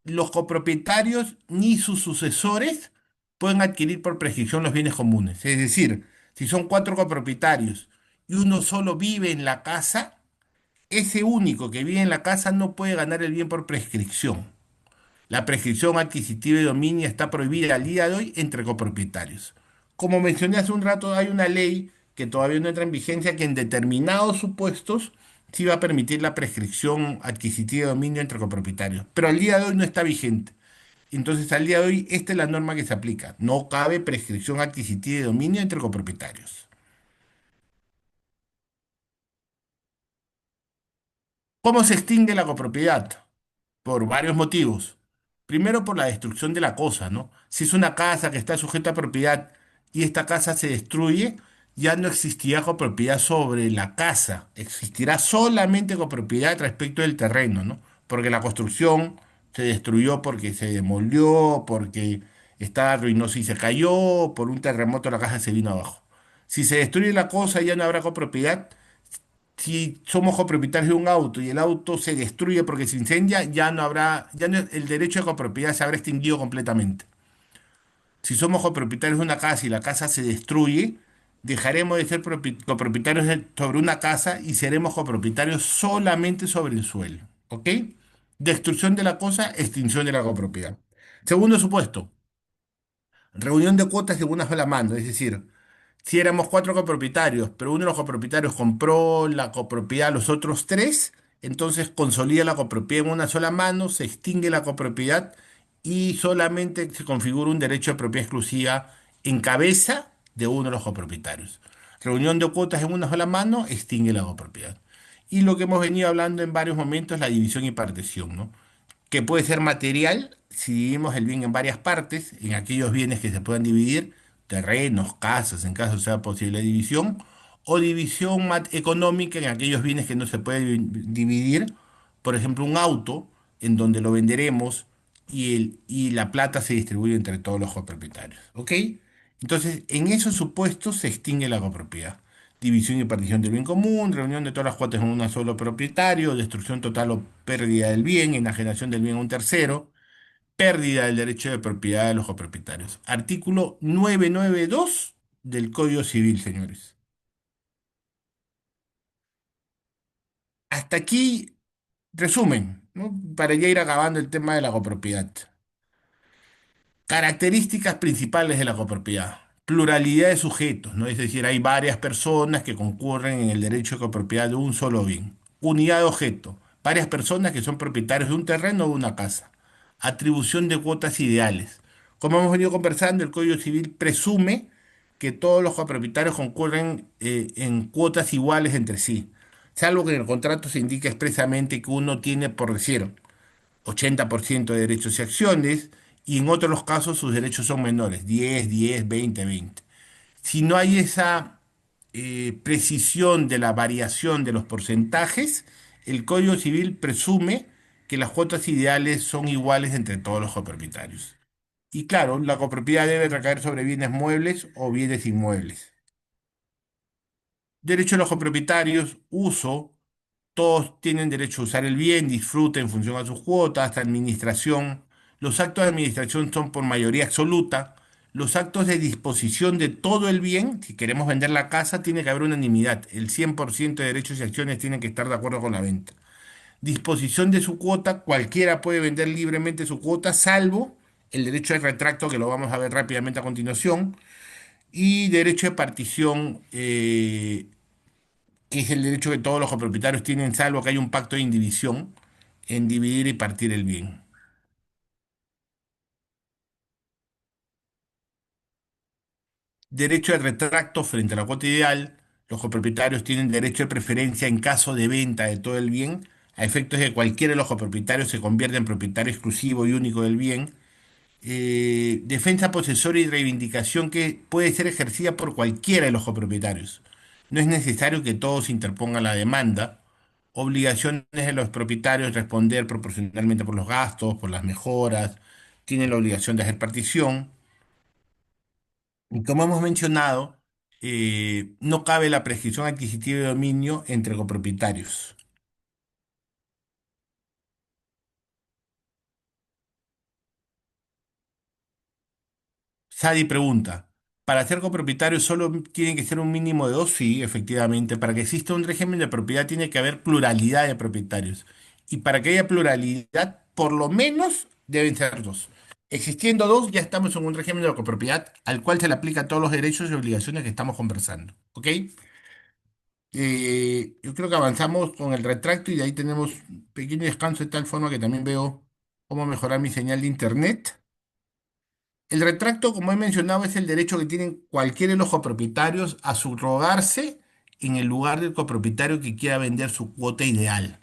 Los copropietarios ni sus sucesores pueden adquirir por prescripción los bienes comunes. Es decir, si son cuatro copropietarios y uno solo vive en la casa, ese único que vive en la casa no puede ganar el bien por prescripción. La prescripción adquisitiva y dominio está prohibida al día de hoy entre copropietarios. Como mencioné hace un rato, hay una ley que todavía no entra en vigencia que en determinados supuestos sí va a permitir la prescripción adquisitiva y dominio entre copropietarios. Pero al día de hoy no está vigente. Entonces, al día de hoy, esta es la norma que se aplica. No cabe prescripción adquisitiva y dominio entre copropietarios. ¿Cómo se extingue la copropiedad? Por varios motivos. Primero, por la destrucción de la cosa, ¿no? Si es una casa que está sujeta a propiedad y esta casa se destruye, ya no existirá copropiedad sobre la casa. Existirá solamente copropiedad respecto del terreno, ¿no? Porque la construcción se destruyó porque se demolió, porque estaba ruinosa y se cayó, por un terremoto la casa se vino abajo. Si se destruye la cosa, ya no habrá copropiedad. Si somos copropietarios de un auto y el auto se destruye porque se incendia, ya no habrá, el derecho de copropiedad se habrá extinguido completamente. Si somos copropietarios de una casa y la casa se destruye, dejaremos de ser copropietarios sobre una casa y seremos copropietarios solamente sobre el suelo. ¿Ok? Destrucción de la cosa, extinción de la copropiedad. Segundo supuesto, reunión de cuotas de una sola mano, es decir, si éramos cuatro copropietarios, pero uno de los copropietarios compró la copropiedad a los otros tres, entonces consolida la copropiedad en una sola mano, se extingue la copropiedad y solamente se configura un derecho de propiedad exclusiva en cabeza de uno de los copropietarios. Reunión de cuotas en una sola mano, extingue la copropiedad. Y lo que hemos venido hablando en varios momentos, la división y partición, ¿no? Que puede ser material si dividimos el bien en varias partes, en aquellos bienes que se puedan dividir, terrenos, casas, en caso sea posible división, o división económica en aquellos bienes que no se puede dividir, por ejemplo, un auto en donde lo venderemos y la plata se distribuye entre todos los copropietarios. ¿Ok? Entonces, en esos supuestos se extingue la copropiedad. División y partición del bien común, reunión de todas las cuotas en un solo propietario, destrucción total o pérdida del bien, enajenación del bien a un tercero, pérdida del derecho de propiedad de los copropietarios. Artículo 992 del Código Civil, señores. Hasta aquí, resumen, ¿no? Para ya ir acabando el tema de la copropiedad. Características principales de la copropiedad. Pluralidad de sujetos, ¿no? Es decir, hay varias personas que concurren en el derecho de copropiedad de un solo bien. Unidad de objeto. Varias personas que son propietarios de un terreno o de una casa. Atribución de cuotas ideales. Como hemos venido conversando, el Código Civil presume que todos los copropietarios concurren en cuotas iguales entre sí, salvo que en el contrato se indique expresamente que uno tiene, por decir, 80% de derechos y acciones, y en otros casos sus derechos son menores, 10, 20, 20. Si no hay esa precisión de la variación de los porcentajes, el Código Civil presume que las cuotas ideales son iguales entre todos los copropietarios. Y claro, la copropiedad debe recaer sobre bienes muebles o bienes inmuebles. Derecho de los copropietarios, uso. Todos tienen derecho a usar el bien, disfrute en función a sus cuotas, hasta administración. Los actos de administración son por mayoría absoluta. Los actos de disposición de todo el bien, si queremos vender la casa, tiene que haber unanimidad. El 100% de derechos y acciones tienen que estar de acuerdo con la venta. Disposición de su cuota, cualquiera puede vender libremente su cuota, salvo el derecho de retracto, que lo vamos a ver rápidamente a continuación, y derecho de partición, que es el derecho que todos los copropietarios tienen, salvo que haya un pacto de indivisión en dividir y partir el bien. Derecho de retracto frente a la cuota ideal. Los copropietarios tienen derecho de preferencia en caso de venta de todo el bien, a efectos de que cualquiera de los copropietarios se convierta en propietario exclusivo y único del bien. Defensa posesoria y reivindicación que puede ser ejercida por cualquiera de los copropietarios. No es necesario que todos interpongan la demanda. Obligaciones de los propietarios responder proporcionalmente por los gastos, por las mejoras. Tienen la obligación de hacer partición. Y como hemos mencionado, no cabe la prescripción adquisitiva de dominio entre copropietarios. Sadi pregunta, ¿para ser copropietario solo tiene que ser un mínimo de dos? Sí, efectivamente. Para que exista un régimen de propiedad tiene que haber pluralidad de propietarios. Y para que haya pluralidad, por lo menos deben ser dos. Existiendo dos, ya estamos en un régimen de copropiedad al cual se le aplican todos los derechos y obligaciones que estamos conversando. ¿Ok? Yo creo que avanzamos con el retracto y de ahí tenemos un pequeño descanso de tal forma que también veo cómo mejorar mi señal de internet. El retracto, como he mencionado, es el derecho que tienen cualquier de los copropietarios a subrogarse en el lugar del copropietario que quiera vender su cuota ideal.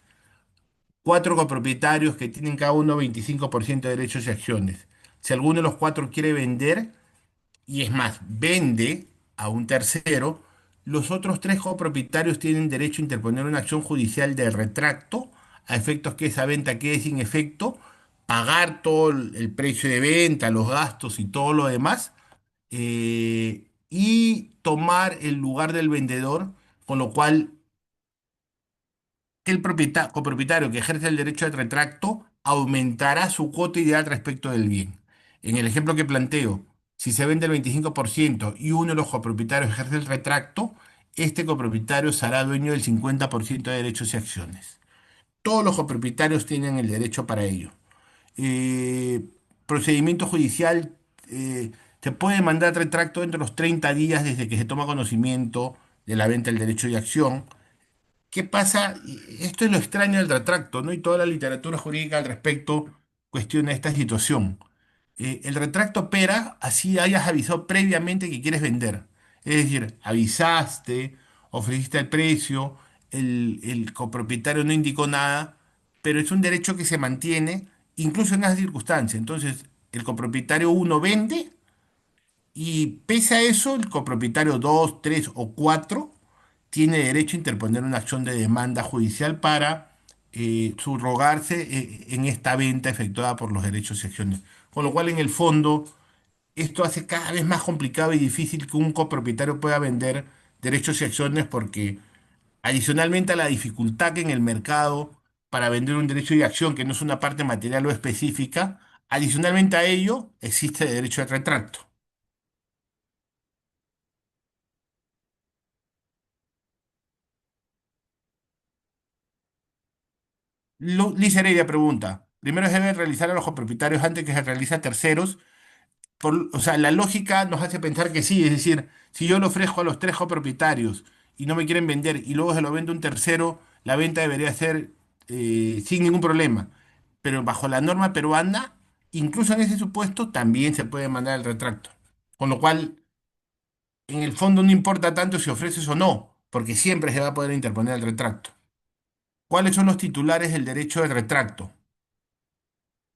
Cuatro copropietarios que tienen cada uno 25% de derechos y acciones. Si alguno de los cuatro quiere vender, y es más, vende a un tercero, los otros tres copropietarios tienen derecho a interponer una acción judicial de retracto a efectos que esa venta quede sin efecto, pagar todo el precio de venta, los gastos y todo lo demás, y tomar el lugar del vendedor, con lo cual el copropietario que ejerce el derecho de retracto aumentará su cuota ideal respecto del bien. En el ejemplo que planteo, Si se vende el 25% y uno de los copropietarios ejerce el retracto, este copropietario será dueño del 50% de derechos y acciones. Todos los copropietarios tienen el derecho para ello. eh, Procedimiento judicial, se puede mandar retracto dentro de los 30 días desde que se toma conocimiento de la venta del derecho de acción. ¿Qué pasa? Esto es lo extraño del retracto, ¿no? Y toda la literatura jurídica al respecto cuestiona esta situación. El retracto opera así hayas avisado previamente que quieres vender. Es decir, avisaste, ofreciste el precio, el copropietario no indicó nada, pero es un derecho que se mantiene incluso en esas circunstancias. Entonces, el copropietario uno vende y pese a eso, el copropietario 2, 3 o 4 tiene derecho a interponer una acción de demanda judicial para subrogarse en esta venta efectuada por los derechos y acciones. Con lo cual, en el fondo, esto hace cada vez más complicado y difícil que un copropietario pueda vender derechos y acciones porque adicionalmente a la dificultad que en el mercado para vender un derecho de acción que no es una parte material o específica, adicionalmente a ello existe el derecho de retracto. Liz Heredia pregunta, primero se debe realizar a los copropietarios antes que se realice a terceros. O sea, la lógica nos hace pensar que sí, es decir, si yo lo ofrezco a los tres copropietarios y no me quieren vender y luego se lo vende un tercero, la venta debería ser sin ningún problema. Pero bajo la norma peruana, incluso en ese supuesto, también se puede mandar el retracto. Con lo cual, en el fondo no importa tanto si ofreces o no, porque siempre se va a poder interponer el retracto. ¿Cuáles son los titulares del derecho de retracto?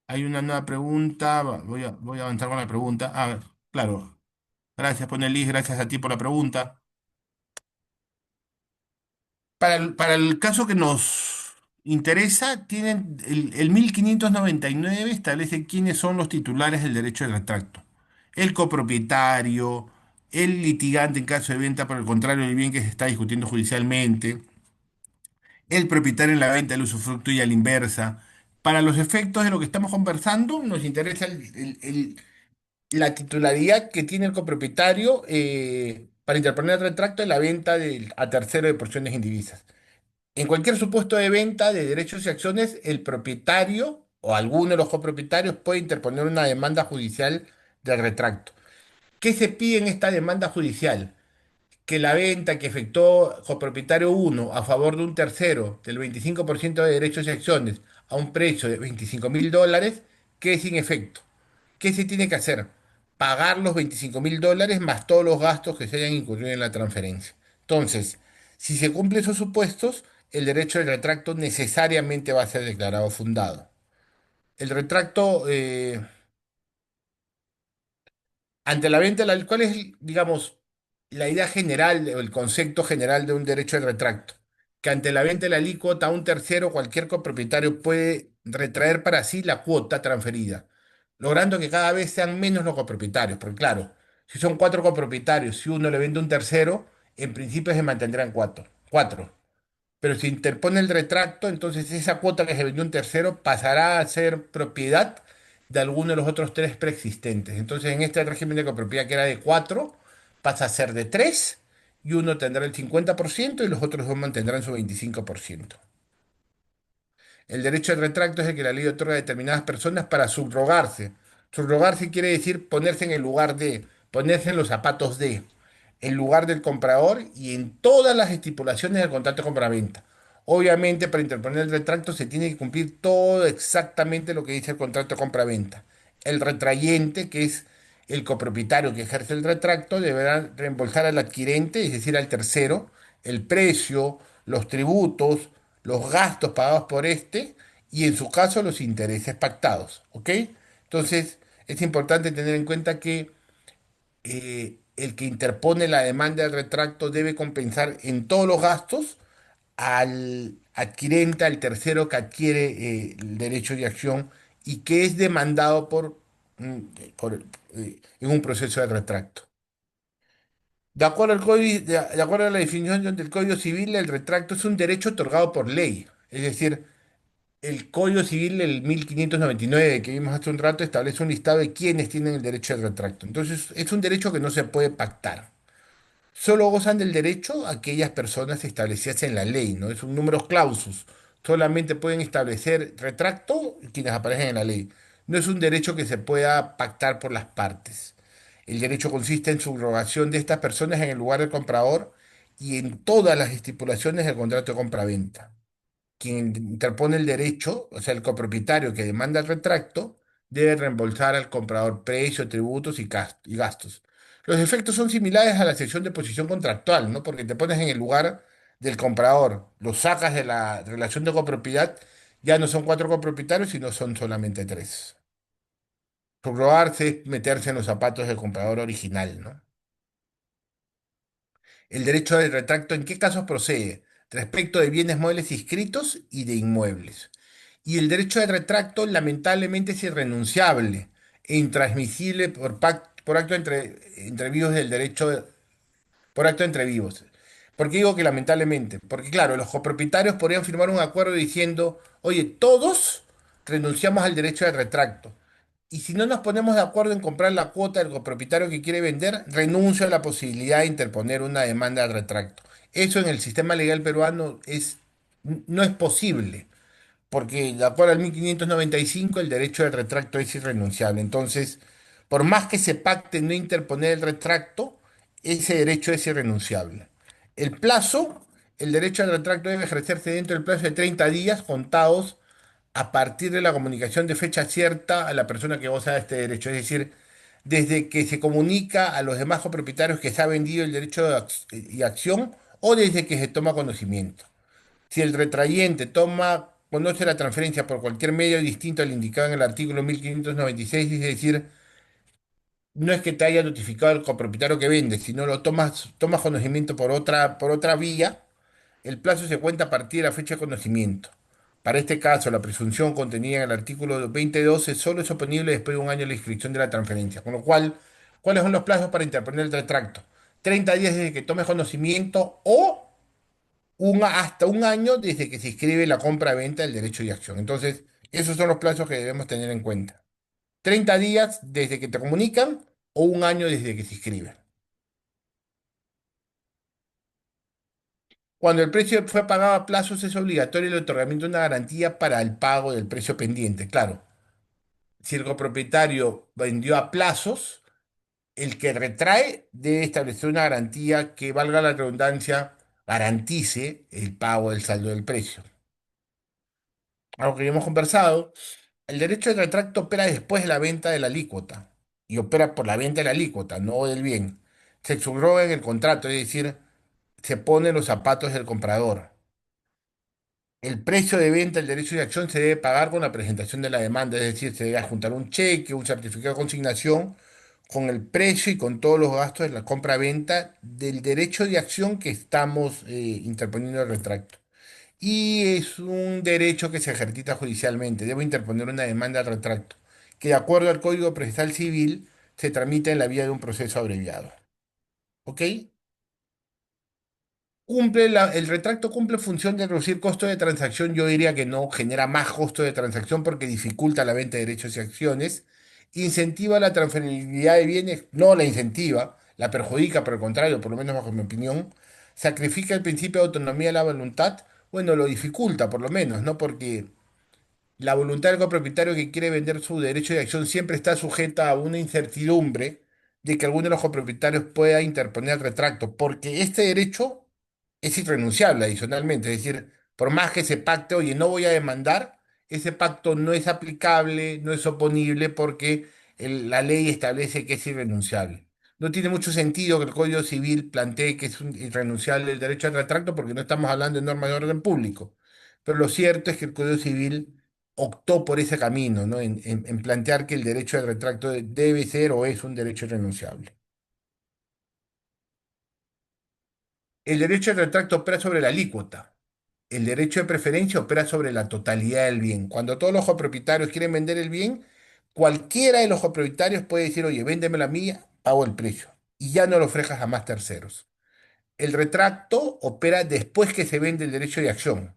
Hay una nueva pregunta. Voy a avanzar con la pregunta. Ah, claro. Gracias, Ponelis. Gracias a ti por la pregunta. Para el caso que nos interesa, tienen el 1599 establece quiénes son los titulares del derecho de retracto. El copropietario, el litigante en caso de venta por el contrario del bien que se está discutiendo judicialmente, el propietario en la venta del usufructo y a la inversa. Para los efectos de lo que estamos conversando, nos interesa la titularidad que tiene el copropietario para interponer el retracto en la venta a tercero de porciones indivisas. En cualquier supuesto de venta de derechos y acciones, el propietario o alguno de los copropietarios puede interponer una demanda judicial del retracto. ¿Qué se pide en esta demanda judicial? Que la venta que efectuó copropietario uno a favor de un tercero del 25% de derechos y acciones a un precio de $25.000 quede sin efecto. ¿Qué se tiene que hacer? Pagar los $25.000 más todos los gastos que se hayan incurrido en la transferencia. Entonces, si se cumplen esos supuestos, el derecho del retracto necesariamente va a ser declarado fundado. El retracto, ante la venta, ¿cuál es, digamos, la idea general o el concepto general de un derecho de retracto? Que ante la venta de la alícuota a un tercero, cualquier copropietario puede retraer para sí la cuota transferida, logrando que cada vez sean menos los copropietarios. Porque claro, si son cuatro copropietarios, si uno le vende a un tercero, en principio se mantendrán cuatro. Cuatro. Pero si interpone el retracto, entonces esa cuota que se vendió un tercero pasará a ser propiedad de alguno de los otros tres preexistentes. Entonces, en este régimen de copropiedad que era de cuatro, pasa a ser de tres y uno tendrá el 50% y los otros dos mantendrán su 25%. El derecho al retracto es el que la ley otorga a determinadas personas para subrogarse. Subrogarse quiere decir ponerse en el lugar de, ponerse en los zapatos de, en lugar del comprador y en todas las estipulaciones del contrato de compraventa. Obviamente, para interponer el retracto se tiene que cumplir todo exactamente lo que dice el contrato de compraventa. El retrayente, que es el copropietario que ejerce el retracto, deberá reembolsar al adquirente, es decir, al tercero, el precio, los tributos, los gastos pagados por este y en su caso los intereses pactados. ¿Ok? Entonces, es importante tener en cuenta que el que interpone la demanda del retracto debe compensar en todos los gastos al adquirente, al tercero que adquiere el derecho de acción y que es demandado mm, en un proceso de retracto. De acuerdo al código, de acuerdo a la definición del Código Civil, el retracto es un derecho otorgado por ley. Es decir, El Código Civil, el 1599 que vimos hace un rato, establece un listado de quienes tienen el derecho de retracto. Entonces, es un derecho que no se puede pactar. Solo gozan del derecho aquellas personas establecidas en la ley, ¿no? Es un número clausus. Solamente pueden establecer retracto quienes aparecen en la ley. No es un derecho que se pueda pactar por las partes. El derecho consiste en subrogación de estas personas en el lugar del comprador y en todas las estipulaciones del contrato de compraventa. Quien interpone el derecho, o sea, el copropietario que demanda el retracto, debe reembolsar al comprador precio, tributos y gastos. Los efectos son similares a la sección de posición contractual, ¿no? Porque te pones en el lugar del comprador, lo sacas de la relación de copropiedad, ya no son cuatro copropietarios, sino son solamente tres. Subrogarse es meterse en los zapatos del comprador original, ¿no? El derecho del retracto, ¿en qué casos procede? Respecto de bienes muebles inscritos y de inmuebles. Y el derecho de retracto, lamentablemente, es irrenunciable e intransmisible por acto entre vivos del por acto entre vivos. ¿Por qué digo que lamentablemente? Porque, claro, los copropietarios podrían firmar un acuerdo diciendo, oye, todos renunciamos al derecho de retracto. Y si no nos ponemos de acuerdo en comprar la cuota del copropietario que quiere vender, renuncio a la posibilidad de interponer una demanda de retracto. Eso en el sistema legal peruano no es posible, porque de acuerdo al 1595 el derecho de retracto es irrenunciable. Entonces, por más que se pacte no interponer el retracto, ese derecho es irrenunciable. El plazo, el derecho al retracto debe ejercerse dentro del plazo de 30 días contados a partir de la comunicación de fecha cierta a la persona que goza de este derecho. Es decir, desde que se comunica a los demás copropietarios que se ha vendido el derecho y acción o desde que se toma conocimiento. Si el retrayente conoce la transferencia por cualquier medio distinto al indicado en el artículo 1596, es decir, no es que te haya notificado el copropietario que vende, sino tomas conocimiento por otra vía, el plazo se cuenta a partir de la fecha de conocimiento. Para este caso, la presunción contenida en el artículo 2012 solo es oponible después de un año de la inscripción de la transferencia. Con lo cual, ¿cuáles son los plazos para interponer el retracto? 30 días desde que tomes conocimiento o hasta un año desde que se inscribe la compra-venta del derecho de acción. Entonces, esos son los plazos que debemos tener en cuenta. 30 días desde que te comunican o un año desde que se inscribe. Cuando el precio fue pagado a plazos, es obligatorio el otorgamiento de una garantía para el pago del precio pendiente. Claro, si el copropietario vendió a plazos, el que retrae debe establecer una garantía que, valga la redundancia, garantice el pago del saldo del precio. Algo que ya hemos conversado. El derecho de retracto opera después de la venta de la alícuota y opera por la venta de la alícuota, no del bien. Se subroga en el contrato, es decir, se pone en los zapatos del comprador. El precio de venta del derecho de acción se debe pagar con la presentación de la demanda, es decir, se debe adjuntar un cheque, un certificado de consignación con el precio y con todos los gastos de la compra-venta del derecho de acción que estamos interponiendo el retracto. Y es un derecho que se ejercita judicialmente. Debo interponer una demanda al retracto, que de acuerdo al Código Procesal Civil se tramita en la vía de un proceso abreviado. ¿Ok? El retracto cumple función de reducir costo de transacción. Yo diría que no, genera más costo de transacción porque dificulta la venta de derechos y acciones. Incentiva la transferibilidad de bienes, no la incentiva, la perjudica, por el contrario, por lo menos bajo mi opinión. Sacrifica el principio de autonomía de la voluntad. Bueno, lo dificulta por lo menos, ¿no? Porque la voluntad del copropietario que quiere vender su derecho de acción siempre está sujeta a una incertidumbre de que alguno de los copropietarios pueda interponer el retracto, porque este derecho es irrenunciable adicionalmente. Es decir, por más que se pacte, oye, no voy a demandar, ese pacto no es aplicable, no es oponible porque la ley establece que es irrenunciable. No tiene mucho sentido que el Código Civil plantee que es irrenunciable el derecho al retracto porque no estamos hablando de normas de orden público. Pero lo cierto es que el Código Civil optó por ese camino, ¿no? En plantear que el derecho al retracto debe ser o es un derecho irrenunciable. El derecho al retracto opera sobre la alícuota. El derecho de preferencia opera sobre la totalidad del bien. Cuando todos los copropietarios quieren vender el bien, cualquiera de los copropietarios puede decir, oye, véndeme la mía, pago el precio. Y ya no lo ofrejas a más terceros. El retracto opera después que se vende el derecho de acción.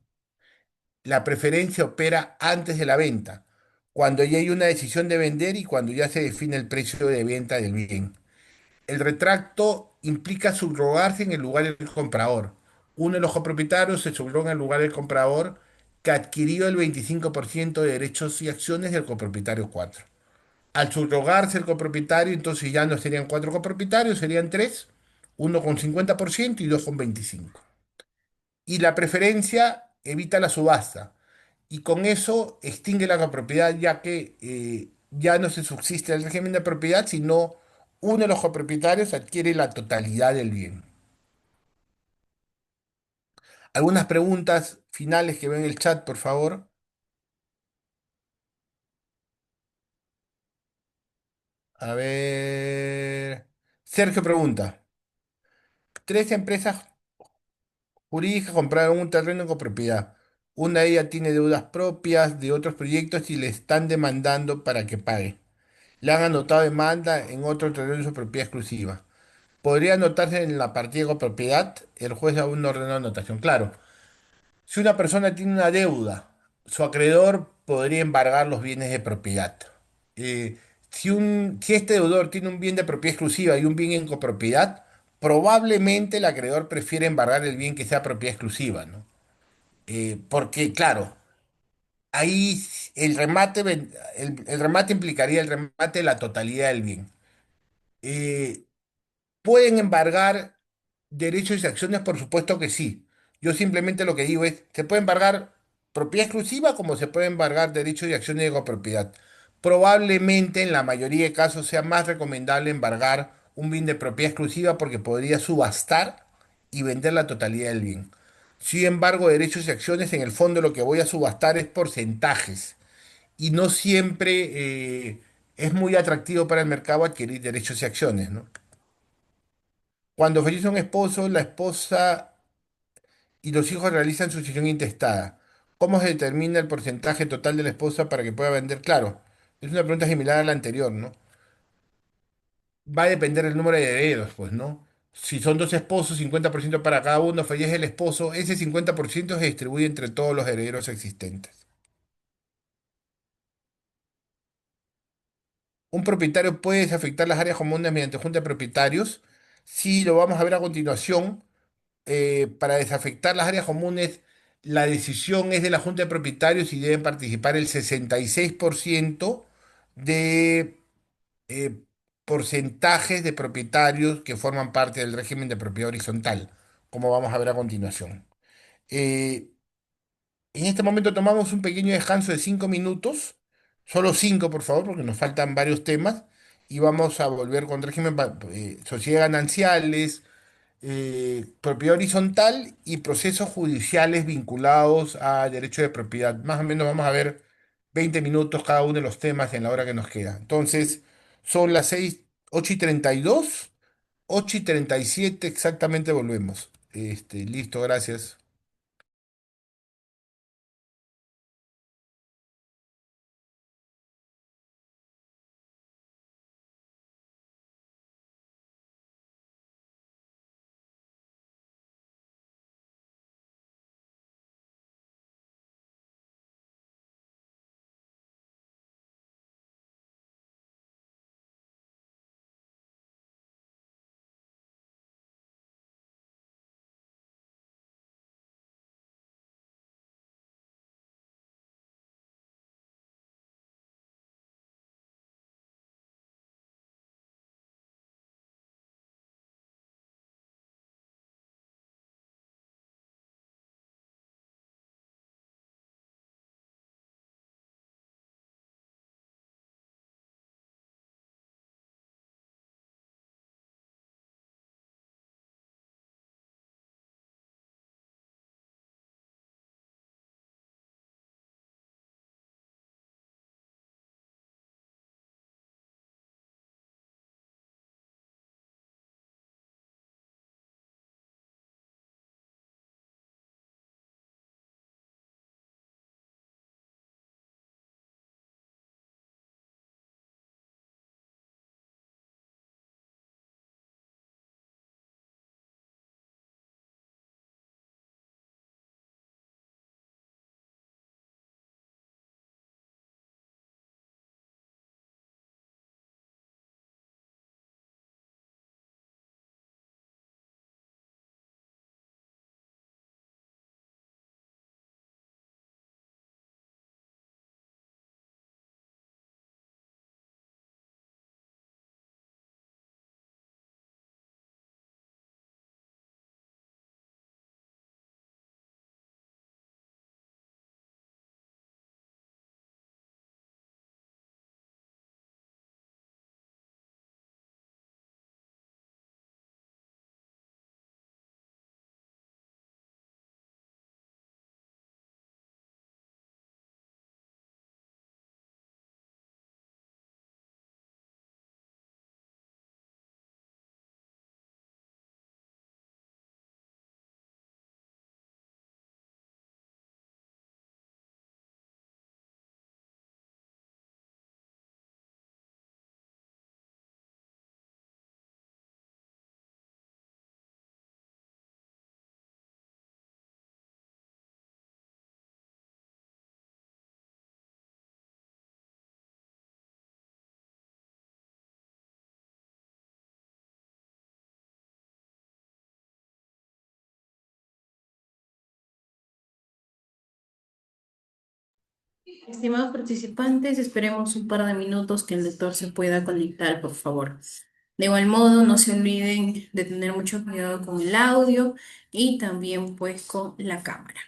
La preferencia opera antes de la venta, cuando ya hay una decisión de vender y cuando ya se define el precio de venta del bien. El retracto implica subrogarse en el lugar del comprador. Uno de los copropietarios se subrogó en el lugar del comprador que adquirió el 25% de derechos y acciones del copropietario 4. Al subrogarse el copropietario, entonces ya no serían cuatro copropietarios, serían tres, uno con 50% y dos con 25%. Y la preferencia evita la subasta. Y con eso extingue la copropiedad, ya que ya no se subsiste el régimen de propiedad, sino uno de los copropietarios adquiere la totalidad del bien. Algunas preguntas finales que ven en el chat, por favor. A ver. Sergio pregunta. Tres empresas jurídicas compraron un terreno en copropiedad. Una de ellas tiene deudas propias de otros proyectos y le están demandando para que pague. Le han anotado demanda en otro terreno de su propiedad exclusiva. ¿Podría anotarse en la partida de copropiedad? El juez aún no ordenó anotación. Claro, si una persona tiene una deuda, su acreedor podría embargar los bienes de propiedad. Si este deudor tiene un bien de propiedad exclusiva y un bien en copropiedad, probablemente el acreedor prefiere embargar el bien que sea propiedad exclusiva, ¿no? Porque, claro, ahí el remate implicaría el remate de la totalidad del bien. Eh, ¿Pueden embargar derechos y acciones? Por supuesto que sí. Yo simplemente lo que digo es, se puede embargar propiedad exclusiva como se puede embargar derechos y acciones de copropiedad. Probablemente en la mayoría de casos sea más recomendable embargar un bien de propiedad exclusiva porque podría subastar y vender la totalidad del bien. Sin embargo, derechos y acciones, en el fondo lo que voy a subastar es porcentajes y no siempre es muy atractivo para el mercado adquirir derechos y acciones, ¿no? Cuando fallece un esposo, la esposa y los hijos realizan sucesión intestada. ¿Cómo se determina el porcentaje total de la esposa para que pueda vender? Claro, es una pregunta similar a la anterior, ¿no? Va a depender del número de herederos, pues, ¿no? Si son dos esposos, 50% para cada uno, fallece el esposo, ese 50% se distribuye entre todos los herederos existentes. ¿Un propietario puede desafectar las áreas comunes mediante junta de propietarios? Sí, lo vamos a ver a continuación. Para desafectar las áreas comunes, la decisión es de la Junta de Propietarios y deben participar el 66% de eh, porcentajes de propietarios que forman parte del régimen de propiedad horizontal, como vamos a ver a continuación. Eh, en este momento tomamos un pequeño descanso de 5 minutos, solo 5 por favor, porque nos faltan varios temas, y vamos a volver con régimen, sociedades gananciales, propiedad horizontal y procesos judiciales vinculados a derecho de propiedad. Más o menos vamos a ver 20 minutos cada uno de los temas en la hora que nos queda. Entonces, son las 8:32, 8:37 exactamente volvemos. Listo, gracias. Estimados participantes, esperemos un par de minutos que el doctor se pueda conectar, por favor. De igual modo, no se olviden de tener mucho cuidado con el audio y también pues con la cámara.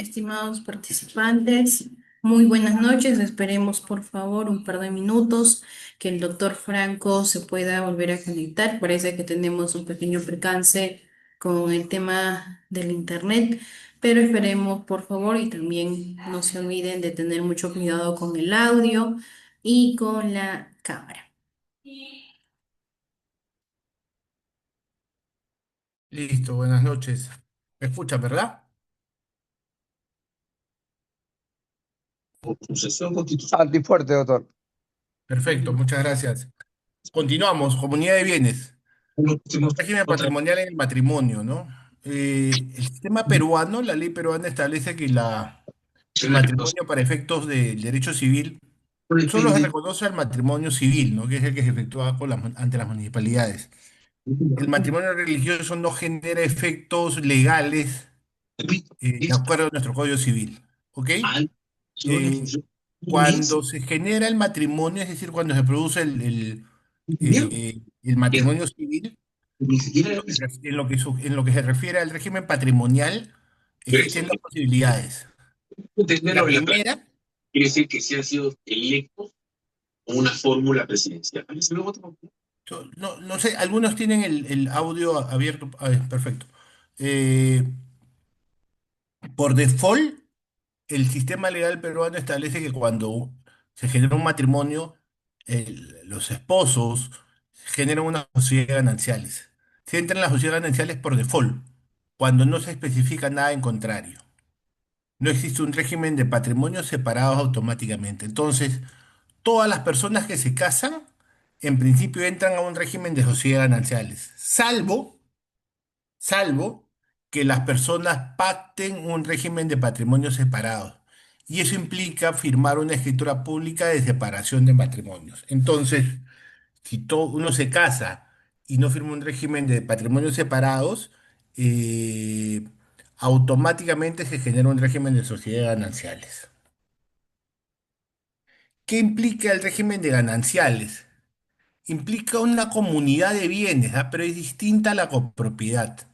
Estimados participantes, muy buenas noches. Esperemos, por favor, un par de minutos que el doctor Franco se pueda volver a conectar. Parece que tenemos un pequeño percance con el tema del internet, pero esperemos, por favor, y también no se olviden de tener mucho cuidado con el audio y con la cámara. Listo, buenas noches. ¿Me escucha, verdad? Sucesión constitucional. Antifuerte, doctor. Perfecto, muchas gracias. Continuamos, comunidad de bienes. Régimen patrimonial en el matrimonio, ¿no? El sistema peruano, la ley peruana establece que el matrimonio para efectos del derecho civil solo se reconoce al matrimonio civil, ¿no? Que es el que se efectúa ante las municipalidades. El matrimonio religioso no genera efectos legales de acuerdo a nuestro Código Civil, ¿ok? Eh, Cuando se genera el matrimonio, es decir, cuando se produce el matrimonio civil, en lo que se refiere al régimen patrimonial, existen dos posibilidades. La primera, no sé, algunos tienen el audio abierto. A ver, perfecto. Eh, por default, el sistema legal peruano establece que cuando se genera un matrimonio, los esposos generan una sociedad de gananciales. Se entran en las sociedades gananciales por default, cuando no se especifica nada en contrario. No existe un régimen de patrimonios separados automáticamente. Entonces, todas las personas que se casan, en principio entran a un régimen de sociedad gananciales, salvo que las personas pacten un régimen de patrimonios separados. Y eso implica firmar una escritura pública de separación de matrimonios. Entonces, si uno se casa y no firma un régimen de patrimonios separados, eh, automáticamente se genera un régimen de sociedades gananciales. ¿Qué implica el régimen de gananciales? Implica una comunidad de bienes, ¿ah? Pero es distinta a la copropiedad.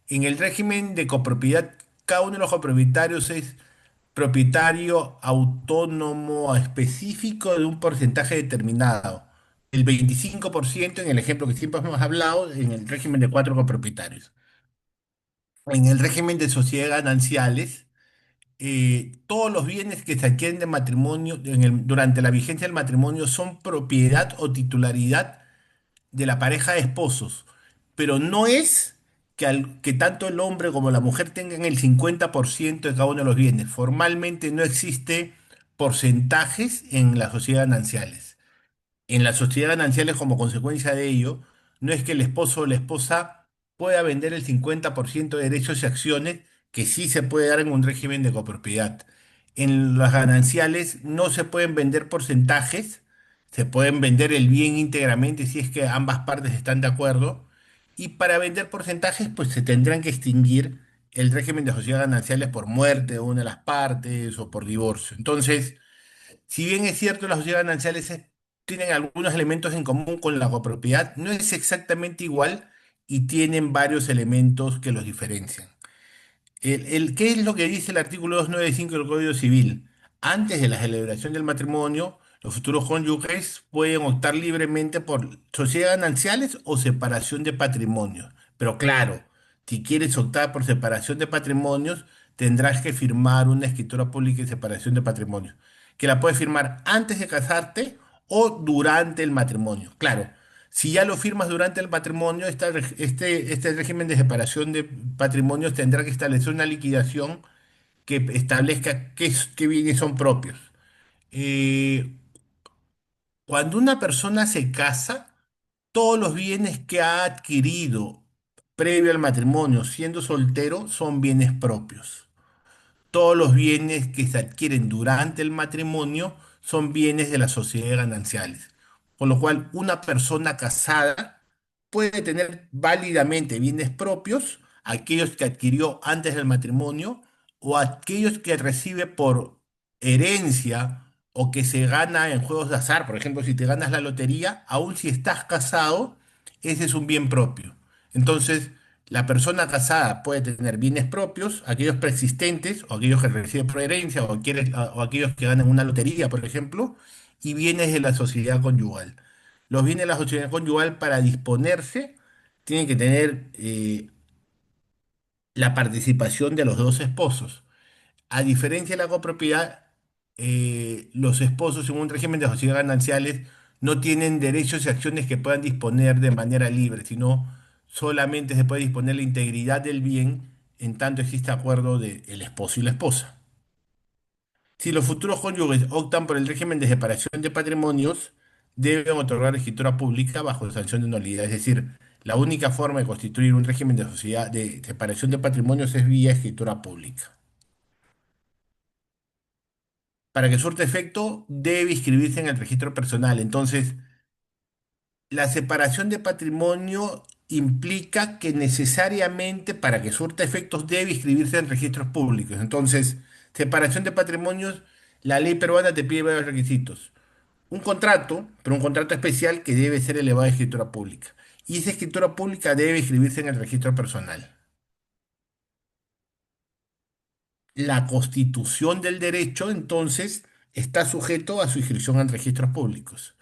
En el régimen de copropiedad, cada uno de los copropietarios es propietario autónomo específico de un porcentaje determinado. El 25% en el ejemplo que siempre hemos hablado, en el régimen de cuatro copropietarios. En el régimen de sociedades gananciales, todos los bienes que se adquieren de matrimonio durante la vigencia del matrimonio son propiedad o titularidad de la pareja de esposos, pero no es que tanto el hombre como la mujer tengan el 50% de cada uno de los bienes. Formalmente no existe porcentajes en las sociedades gananciales. En las sociedades gananciales, como consecuencia de ello, no es que el esposo o la esposa pueda vender el 50% de derechos y acciones que sí se puede dar en un régimen de copropiedad. En las gananciales no se pueden vender porcentajes, se pueden vender el bien íntegramente si es que ambas partes están de acuerdo. Y para vender porcentajes, pues se tendrán que extinguir el régimen de sociedades gananciales por muerte de una de las partes o por divorcio. Entonces, si bien es cierto, las sociedades gananciales tienen algunos elementos en común con la copropiedad, no es exactamente igual y tienen varios elementos que los diferencian. ¿Qué es lo que dice el artículo 295 del Código Civil? Antes de la celebración del matrimonio, los futuros cónyuges pueden optar libremente por sociedades gananciales o separación de patrimonios. Pero claro, si quieres optar por separación de patrimonios, tendrás que firmar una escritura pública de separación de patrimonios, que la puedes firmar antes de casarte o durante el matrimonio. Claro, si ya lo firmas durante el matrimonio, este régimen de separación de patrimonios tendrá que establecer una liquidación que establezca qué bienes son propios. Eh, Cuando una persona se casa, todos los bienes que ha adquirido previo al matrimonio, siendo soltero, son bienes propios. Todos los bienes que se adquieren durante el matrimonio son bienes de las sociedades gananciales. Con lo cual, una persona casada puede tener válidamente bienes propios, aquellos que adquirió antes del matrimonio o aquellos que recibe por herencia o que se gana en juegos de azar. Por ejemplo, si te ganas la lotería, aun si estás casado, ese es un bien propio. Entonces, la persona casada puede tener bienes propios, aquellos preexistentes, o aquellos que reciben por herencia, o aquellos que ganan una lotería, por ejemplo, y bienes de la sociedad conyugal. Los bienes de la sociedad conyugal, para disponerse, tienen que tener la participación de los dos esposos. A diferencia de la copropiedad, los esposos en un régimen de sociedades gananciales no tienen derechos y acciones que puedan disponer de manera libre, sino solamente se puede disponer la integridad del bien en tanto existe acuerdo del esposo y la esposa. Si los futuros cónyuges optan por el régimen de separación de patrimonios, deben otorgar escritura pública bajo sanción de nulidad. Es decir, La única forma de constituir un régimen de sociedad de separación de patrimonios es vía escritura pública. Para que surta efecto, debe inscribirse en el registro personal. Entonces, la separación de patrimonio implica que necesariamente para que surta efectos debe inscribirse en registros públicos. Entonces, separación de patrimonios, la ley peruana te pide varios requisitos. Un contrato, pero un contrato especial que debe ser elevado a escritura pública. Y esa escritura pública debe inscribirse en el registro personal. La constitución del derecho, entonces, está sujeto a su inscripción en registros públicos.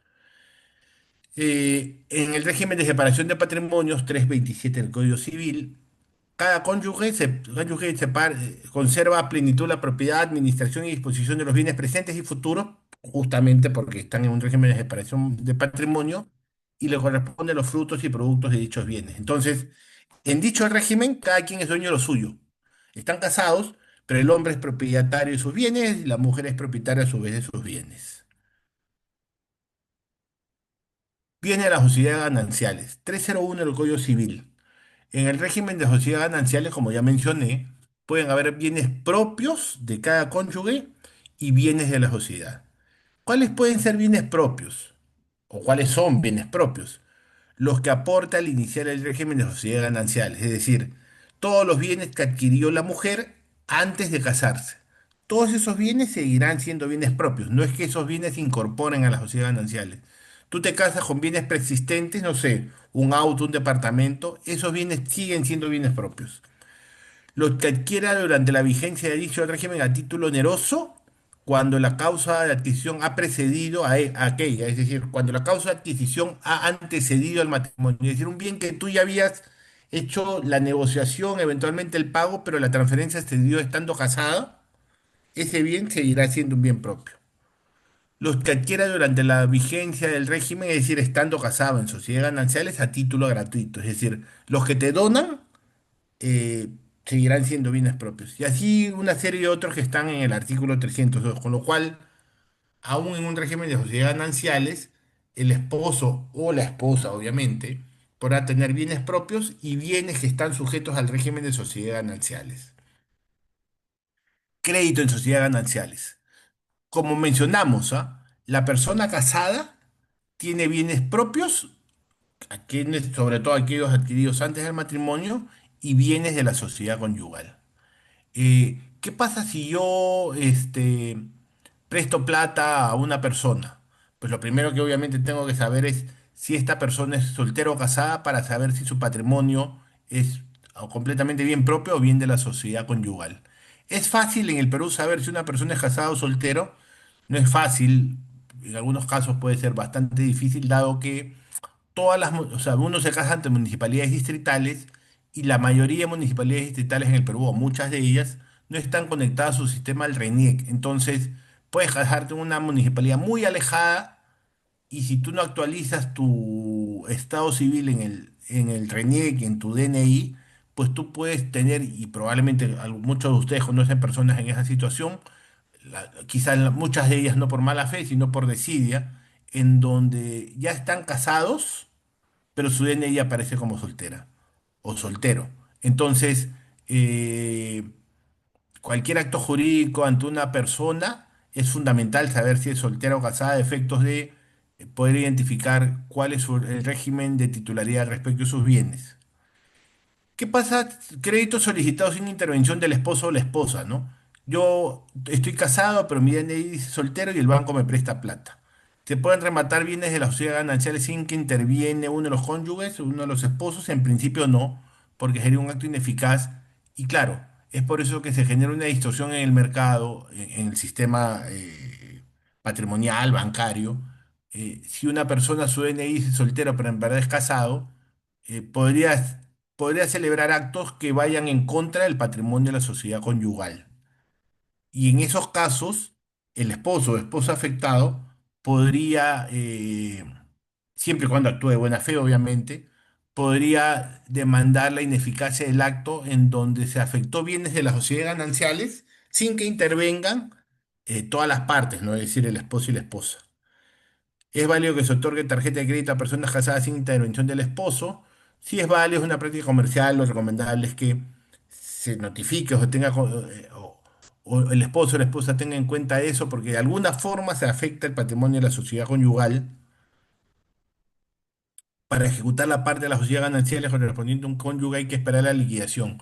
En el régimen de separación de patrimonios 327 del Código Civil, cada conserva a plenitud la propiedad, administración y disposición de los bienes presentes y futuros, justamente porque están en un régimen de separación de patrimonio y le corresponden los frutos y productos de dichos bienes. Entonces, en dicho régimen, cada quien es dueño de lo suyo. Están casados, pero el hombre es propietario de sus bienes y la mujer es propietaria a su vez de sus bienes. Viene a las sociedades gananciales, 301 del Código Civil. En el régimen de sociedades gananciales, como ya mencioné, pueden haber bienes propios de cada cónyuge y bienes de la sociedad. ¿Cuáles pueden ser bienes propios? ¿O cuáles son bienes propios? Los que aporta al iniciar el régimen de sociedades gananciales, es decir, todos los bienes que adquirió la mujer antes de casarse. Todos esos bienes seguirán siendo bienes propios, no es que esos bienes se incorporen a las sociedades gananciales. Tú te casas con bienes preexistentes, no sé, un auto, un departamento, esos bienes siguen siendo bienes propios. Los que adquiera durante la vigencia de dicho régimen a título oneroso, cuando la causa de adquisición ha precedido a aquella, es decir, cuando la causa de adquisición ha antecedido al matrimonio, es decir, un bien que tú ya habías hecho la negociación, eventualmente el pago, pero la transferencia se dio estando casada, ese bien seguirá siendo un bien propio. Los que adquiera durante la vigencia del régimen, es decir, estando casado en sociedades gananciales a título gratuito, es decir, los que te donan eh, seguirán siendo bienes propios. Y así una serie de otros que están en el artículo 302, con lo cual, aún en un régimen de sociedades gananciales, el esposo o la esposa, obviamente, podrá tener bienes propios y bienes que están sujetos al régimen de sociedades gananciales. Crédito en sociedades gananciales. Como mencionamos, ¿ah? La persona casada tiene bienes propios, sobre todo aquellos adquiridos antes del matrimonio, y bienes de la sociedad conyugal. ¿Qué pasa si yo presto plata a una persona? Pues lo primero que obviamente tengo que saber es si esta persona es soltera o casada para saber si su patrimonio es o completamente bien propio o bien de la sociedad conyugal. Es fácil en el Perú saber si una persona es casada o soltero. No es fácil, en algunos casos puede ser bastante difícil, dado que o sea, uno se casa ante municipalidades distritales y la mayoría de municipalidades distritales en el Perú, o muchas de ellas, no están conectadas a su sistema al RENIEC. Entonces, puedes casarte en una municipalidad muy alejada y si tú no actualizas tu estado civil en el RENIEC, en tu DNI, pues tú puedes tener, y probablemente muchos de ustedes conocen personas en esa situación, quizás muchas de ellas no por mala fe, sino por desidia, en donde ya están casados pero su DNI aparece como soltera o soltero. Entonces, eh, cualquier acto jurídico ante una persona es fundamental saber si es soltera o casada, a efectos de poder identificar cuál es el régimen de titularidad respecto a sus bienes. ¿Qué pasa? Créditos solicitados sin intervención del esposo o la esposa, ¿no? Yo estoy casado, pero mi DNI dice soltero y el banco me presta plata. ¿Se pueden rematar bienes de la sociedad ganancial sin que interviene uno de los cónyuges, uno de los esposos? En principio no, porque sería un acto ineficaz. Y claro, es por eso que se genera una distorsión en el mercado, en el sistema patrimonial, bancario. Si una persona su DNI dice soltero, pero en verdad es casado, podría celebrar actos que vayan en contra del patrimonio de la sociedad conyugal. Y en esos casos, el esposo o esposa afectado podría, siempre y cuando actúe de buena fe, obviamente, podría demandar la ineficacia del acto en donde se afectó bienes de las sociedades gananciales sin que intervengan todas las partes, ¿no? Es decir, el esposo y la esposa. Es válido que se otorgue tarjeta de crédito a personas casadas sin intervención del esposo. Si es válido, es una práctica comercial, lo recomendable es que se notifique o se tenga, o el esposo o la esposa tenga en cuenta eso, porque de alguna forma se afecta el patrimonio de la sociedad conyugal para ejecutar la parte de la sociedad gananciales correspondiente a un cónyuge hay que esperar la liquidación.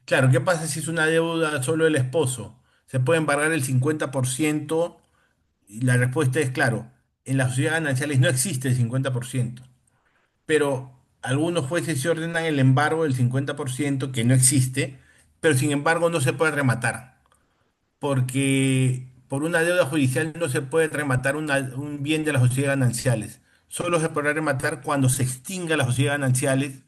Claro, ¿qué pasa si es una deuda solo del esposo? ¿Se puede embargar el 50%? Y la respuesta es claro, en las sociedades gananciales no existe el 50%, pero algunos jueces se ordenan el embargo del 50% que no existe, pero sin embargo no se puede rematar, porque por una deuda judicial no se puede rematar un bien de las sociedades gananciales. Solo se podrá rematar cuando se extinga las sociedades gananciales,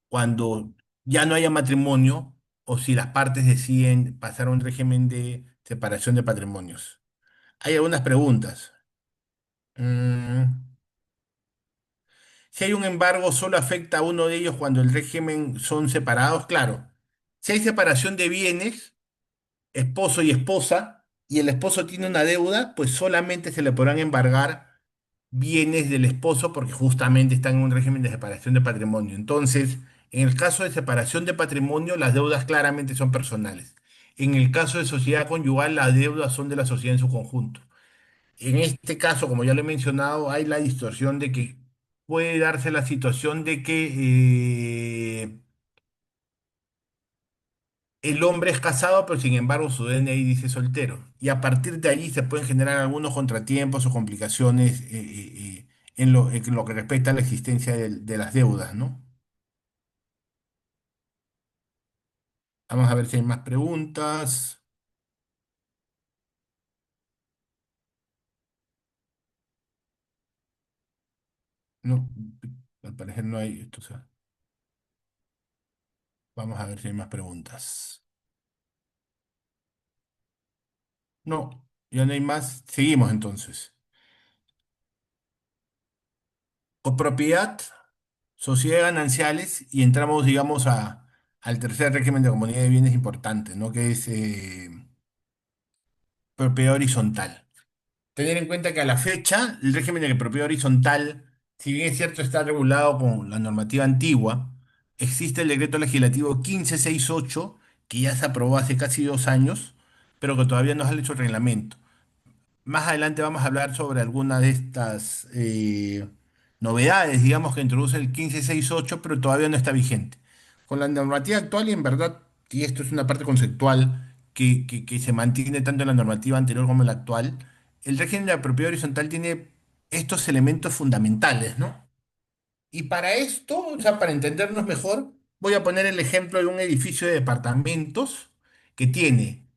cuando ya no haya matrimonio o si las partes deciden pasar a un régimen de separación de patrimonios. Hay algunas preguntas. Mm, Si hay un embargo, solo afecta a uno de ellos cuando el régimen son separados, claro. Si hay separación de bienes, esposo y esposa, y el esposo tiene una deuda, pues solamente se le podrán embargar bienes del esposo porque justamente están en un régimen de separación de patrimonio. Entonces, en el caso de separación de patrimonio, las deudas claramente son personales. En el caso de sociedad conyugal, las deudas son de la sociedad en su conjunto. En este caso, como ya lo he mencionado, hay la distorsión de que puede darse la situación de que el hombre es casado, pero sin embargo su DNI dice soltero. Y a partir de allí se pueden generar algunos contratiempos o complicaciones en lo que respecta a la existencia de las deudas, ¿no? Vamos a ver si hay más preguntas. No, al parecer no hay. Vamos a ver si hay más preguntas. No, ya no hay más. Seguimos entonces. Copropiedad, sociedades gananciales y entramos, digamos, al tercer régimen de comunidad de bienes importante, ¿no? Que es propiedad horizontal. Tener en cuenta que a la fecha, el régimen de propiedad horizontal, si bien es cierto, está regulado con la normativa antigua, existe el decreto legislativo 1568, que ya se aprobó hace casi 2 años, pero que todavía no sale su reglamento. Más adelante vamos a hablar sobre algunas de estas novedades, digamos, que introduce el 1568, pero todavía no está vigente. Con la normativa actual, y en verdad, y esto es una parte conceptual que se mantiene tanto en la normativa anterior como en la actual, el régimen de la propiedad horizontal tiene estos elementos fundamentales, ¿no? Y para esto, o sea, para entendernos mejor, voy a poner el ejemplo de un edificio de departamentos que tiene,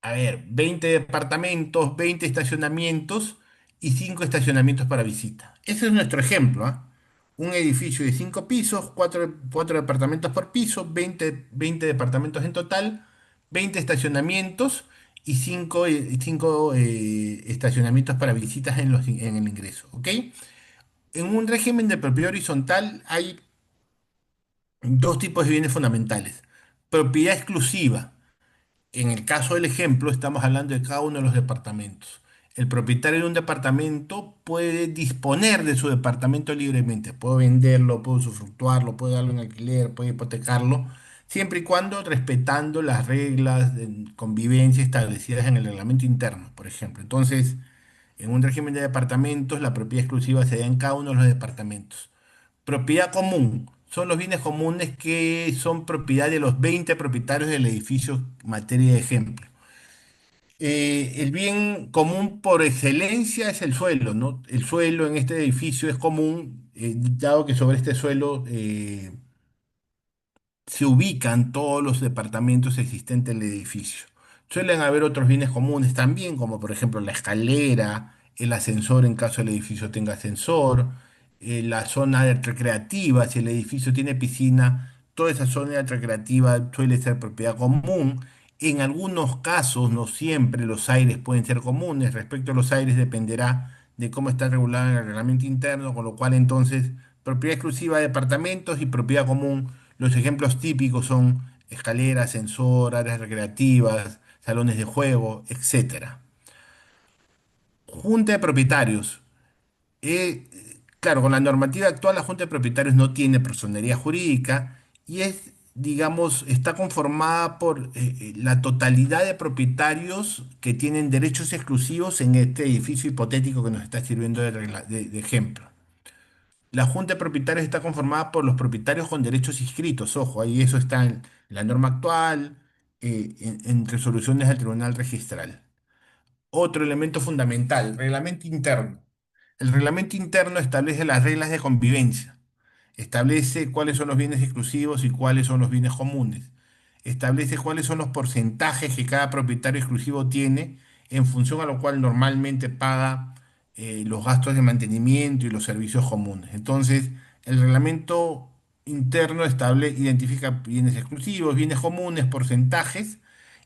a ver, 20 departamentos, 20 estacionamientos y 5 estacionamientos para visita. Ese es nuestro ejemplo, ¿ah? Un edificio de 5 pisos, cuatro departamentos por piso, 20 departamentos en total, 20 estacionamientos y 5 estacionamientos para visitas en el ingreso, ¿ok? En un régimen de propiedad horizontal hay dos tipos de bienes fundamentales. Propiedad exclusiva. En el caso del ejemplo, estamos hablando de cada uno de los departamentos. El propietario de un departamento puede disponer de su departamento libremente. Puede venderlo, puede usufructuarlo, puede darlo en alquiler, puede hipotecarlo, siempre y cuando respetando las reglas de convivencia establecidas en el reglamento interno, por ejemplo. Entonces, en un régimen de departamentos, la propiedad exclusiva se da en cada uno de los departamentos. Propiedad común. Son los bienes comunes que son propiedad de los 20 propietarios del edificio, materia de ejemplo. El bien común por excelencia es el suelo, ¿no? El suelo en este edificio es común, dado que sobre este suelo se ubican todos los departamentos existentes en el edificio. Suelen haber otros bienes comunes también, como por ejemplo la escalera, el ascensor en caso el edificio tenga ascensor, la zona recreativa, si el edificio tiene piscina, toda esa zona recreativa suele ser propiedad común. En algunos casos, no siempre, los aires pueden ser comunes. Respecto a los aires dependerá de cómo está regulado en el reglamento interno, con lo cual entonces propiedad exclusiva de departamentos y propiedad común, los ejemplos típicos son escaleras, ascensor, áreas recreativas, salones de juego, etcétera. Junta de propietarios. Claro, con la normativa actual la Junta de Propietarios no tiene personería jurídica y es, digamos, está conformada por la totalidad de propietarios que tienen derechos exclusivos en este edificio hipotético que nos está sirviendo de ejemplo. La Junta de Propietarios está conformada por los propietarios con derechos inscritos, ojo, ahí eso está en la norma actual, en resoluciones del Tribunal Registral. Otro elemento fundamental, reglamento interno. El reglamento interno establece las reglas de convivencia, establece cuáles son los bienes exclusivos y cuáles son los bienes comunes, establece cuáles son los porcentajes que cada propietario exclusivo tiene, en función a lo cual normalmente paga los gastos de mantenimiento y los servicios comunes. Entonces, el reglamento interno identifica bienes exclusivos, bienes comunes, porcentajes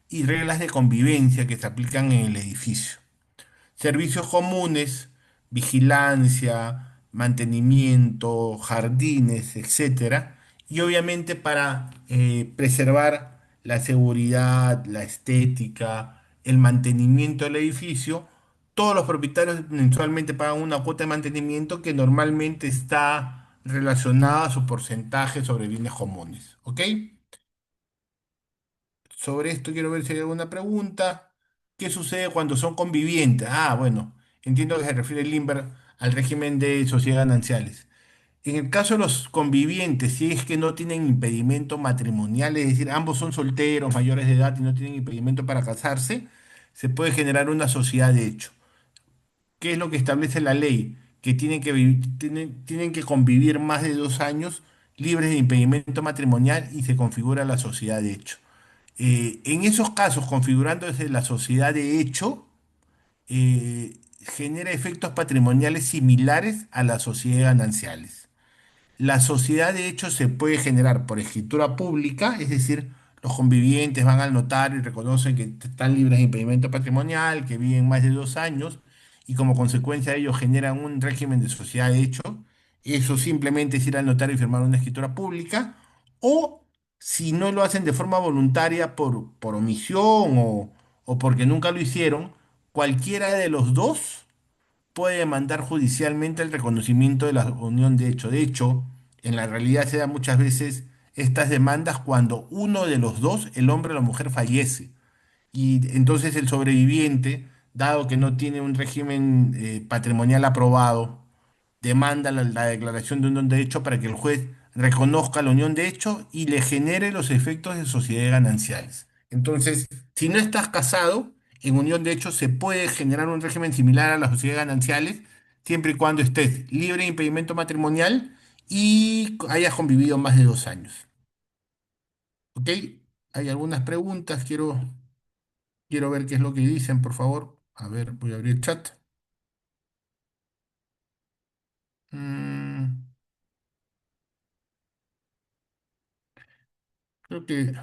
y reglas de convivencia que se aplican en el edificio. Servicios comunes, vigilancia, mantenimiento, jardines, etcétera. Y obviamente para preservar la seguridad, la estética, el mantenimiento del edificio, todos los propietarios mensualmente pagan una cuota de mantenimiento que normalmente está relacionada a su porcentaje sobre bienes comunes. ¿Ok? Sobre esto quiero ver si hay alguna pregunta. ¿Qué sucede cuando son convivientes? Ah, bueno, entiendo que se refiere Limber al régimen de sociedades gananciales. En el caso de los convivientes, si es que no tienen impedimento matrimonial, es decir, ambos son solteros, mayores de edad y no tienen impedimento para casarse, se puede generar una sociedad de hecho. ¿Qué es lo que establece la ley? Que tienen que convivir más de 2 años libres de impedimento matrimonial y se configura la sociedad de hecho. En esos casos, configurándose la sociedad de hecho, genera efectos patrimoniales similares a las sociedades gananciales. La sociedad de hecho se puede generar por escritura pública, es decir, los convivientes van al notario y reconocen que están libres de impedimento patrimonial, que viven más de 2 años y como consecuencia de ello generan un régimen de sociedad de hecho. Eso simplemente es ir al notario y firmar una escritura pública. O si no lo hacen de forma voluntaria por omisión o porque nunca lo hicieron, cualquiera de los dos puede demandar judicialmente el reconocimiento de la unión de hecho. De hecho, en la realidad se dan muchas veces estas demandas cuando uno de los dos, el hombre o la mujer, fallece. Y entonces el sobreviviente, dado que no tiene un régimen patrimonial aprobado, demanda la declaración de unión de hecho para que el juez reconozca la unión de hecho y le genere los efectos de sociedades gananciales. Entonces, si no estás casado, en unión de hecho se puede generar un régimen similar a las sociedades gananciales, siempre y cuando estés libre de impedimento matrimonial y hayas convivido más de 2 años. ¿Ok? Hay algunas preguntas, quiero ver qué es lo que dicen, por favor. A ver, voy a abrir el chat. Mm, creo que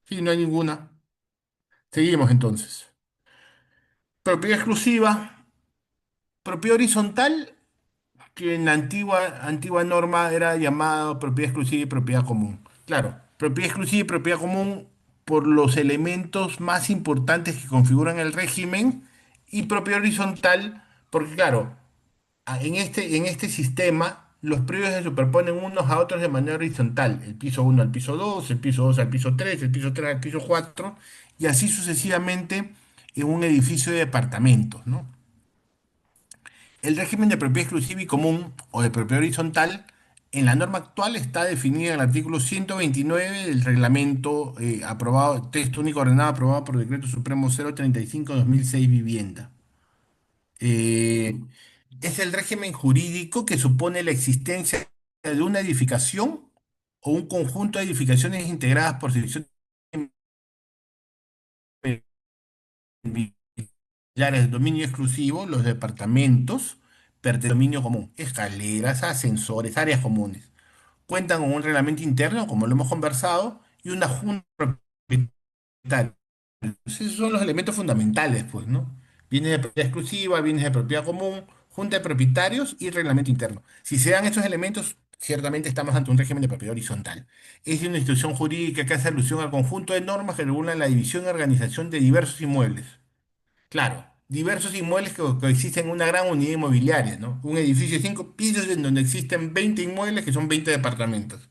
sí, no hay ninguna. Seguimos entonces. Propiedad exclusiva, propiedad horizontal, que en la antigua norma era llamada propiedad exclusiva y propiedad común. Claro, propiedad exclusiva y propiedad común por los elementos más importantes que configuran el régimen y propiedad horizontal, porque claro, en este sistema los predios se superponen unos a otros de manera horizontal, el piso uno al piso 2, el piso 2 al piso 3, el piso 3 al piso 4 y así sucesivamente en un edificio de departamentos, ¿no? El régimen de propiedad exclusiva y común o de propiedad horizontal en la norma actual está definida en el artículo 129 del reglamento aprobado, texto único ordenado aprobado por Decreto Supremo 035/2006 Vivienda. Eh, es el régimen jurídico que supone la existencia de una edificación o un conjunto de edificaciones integradas por secciones familiares de dominio exclusivo, los departamentos, de dominio común, escaleras, ascensores, áreas comunes. Cuentan con un reglamento interno, como lo hemos conversado, y una junta propietaria. Esos son los elementos fundamentales, pues, ¿no? Bienes de propiedad exclusiva, bienes de propiedad común, junta de propietarios y reglamento interno. Si se dan estos elementos, ciertamente estamos ante un régimen de propiedad horizontal. Es una institución jurídica que hace alusión al conjunto de normas que regulan la división y organización de diversos inmuebles. Claro, diversos inmuebles que coexisten en una gran unidad inmobiliaria, ¿no? Un edificio de 5 pisos en donde existen 20 inmuebles que son 20 departamentos,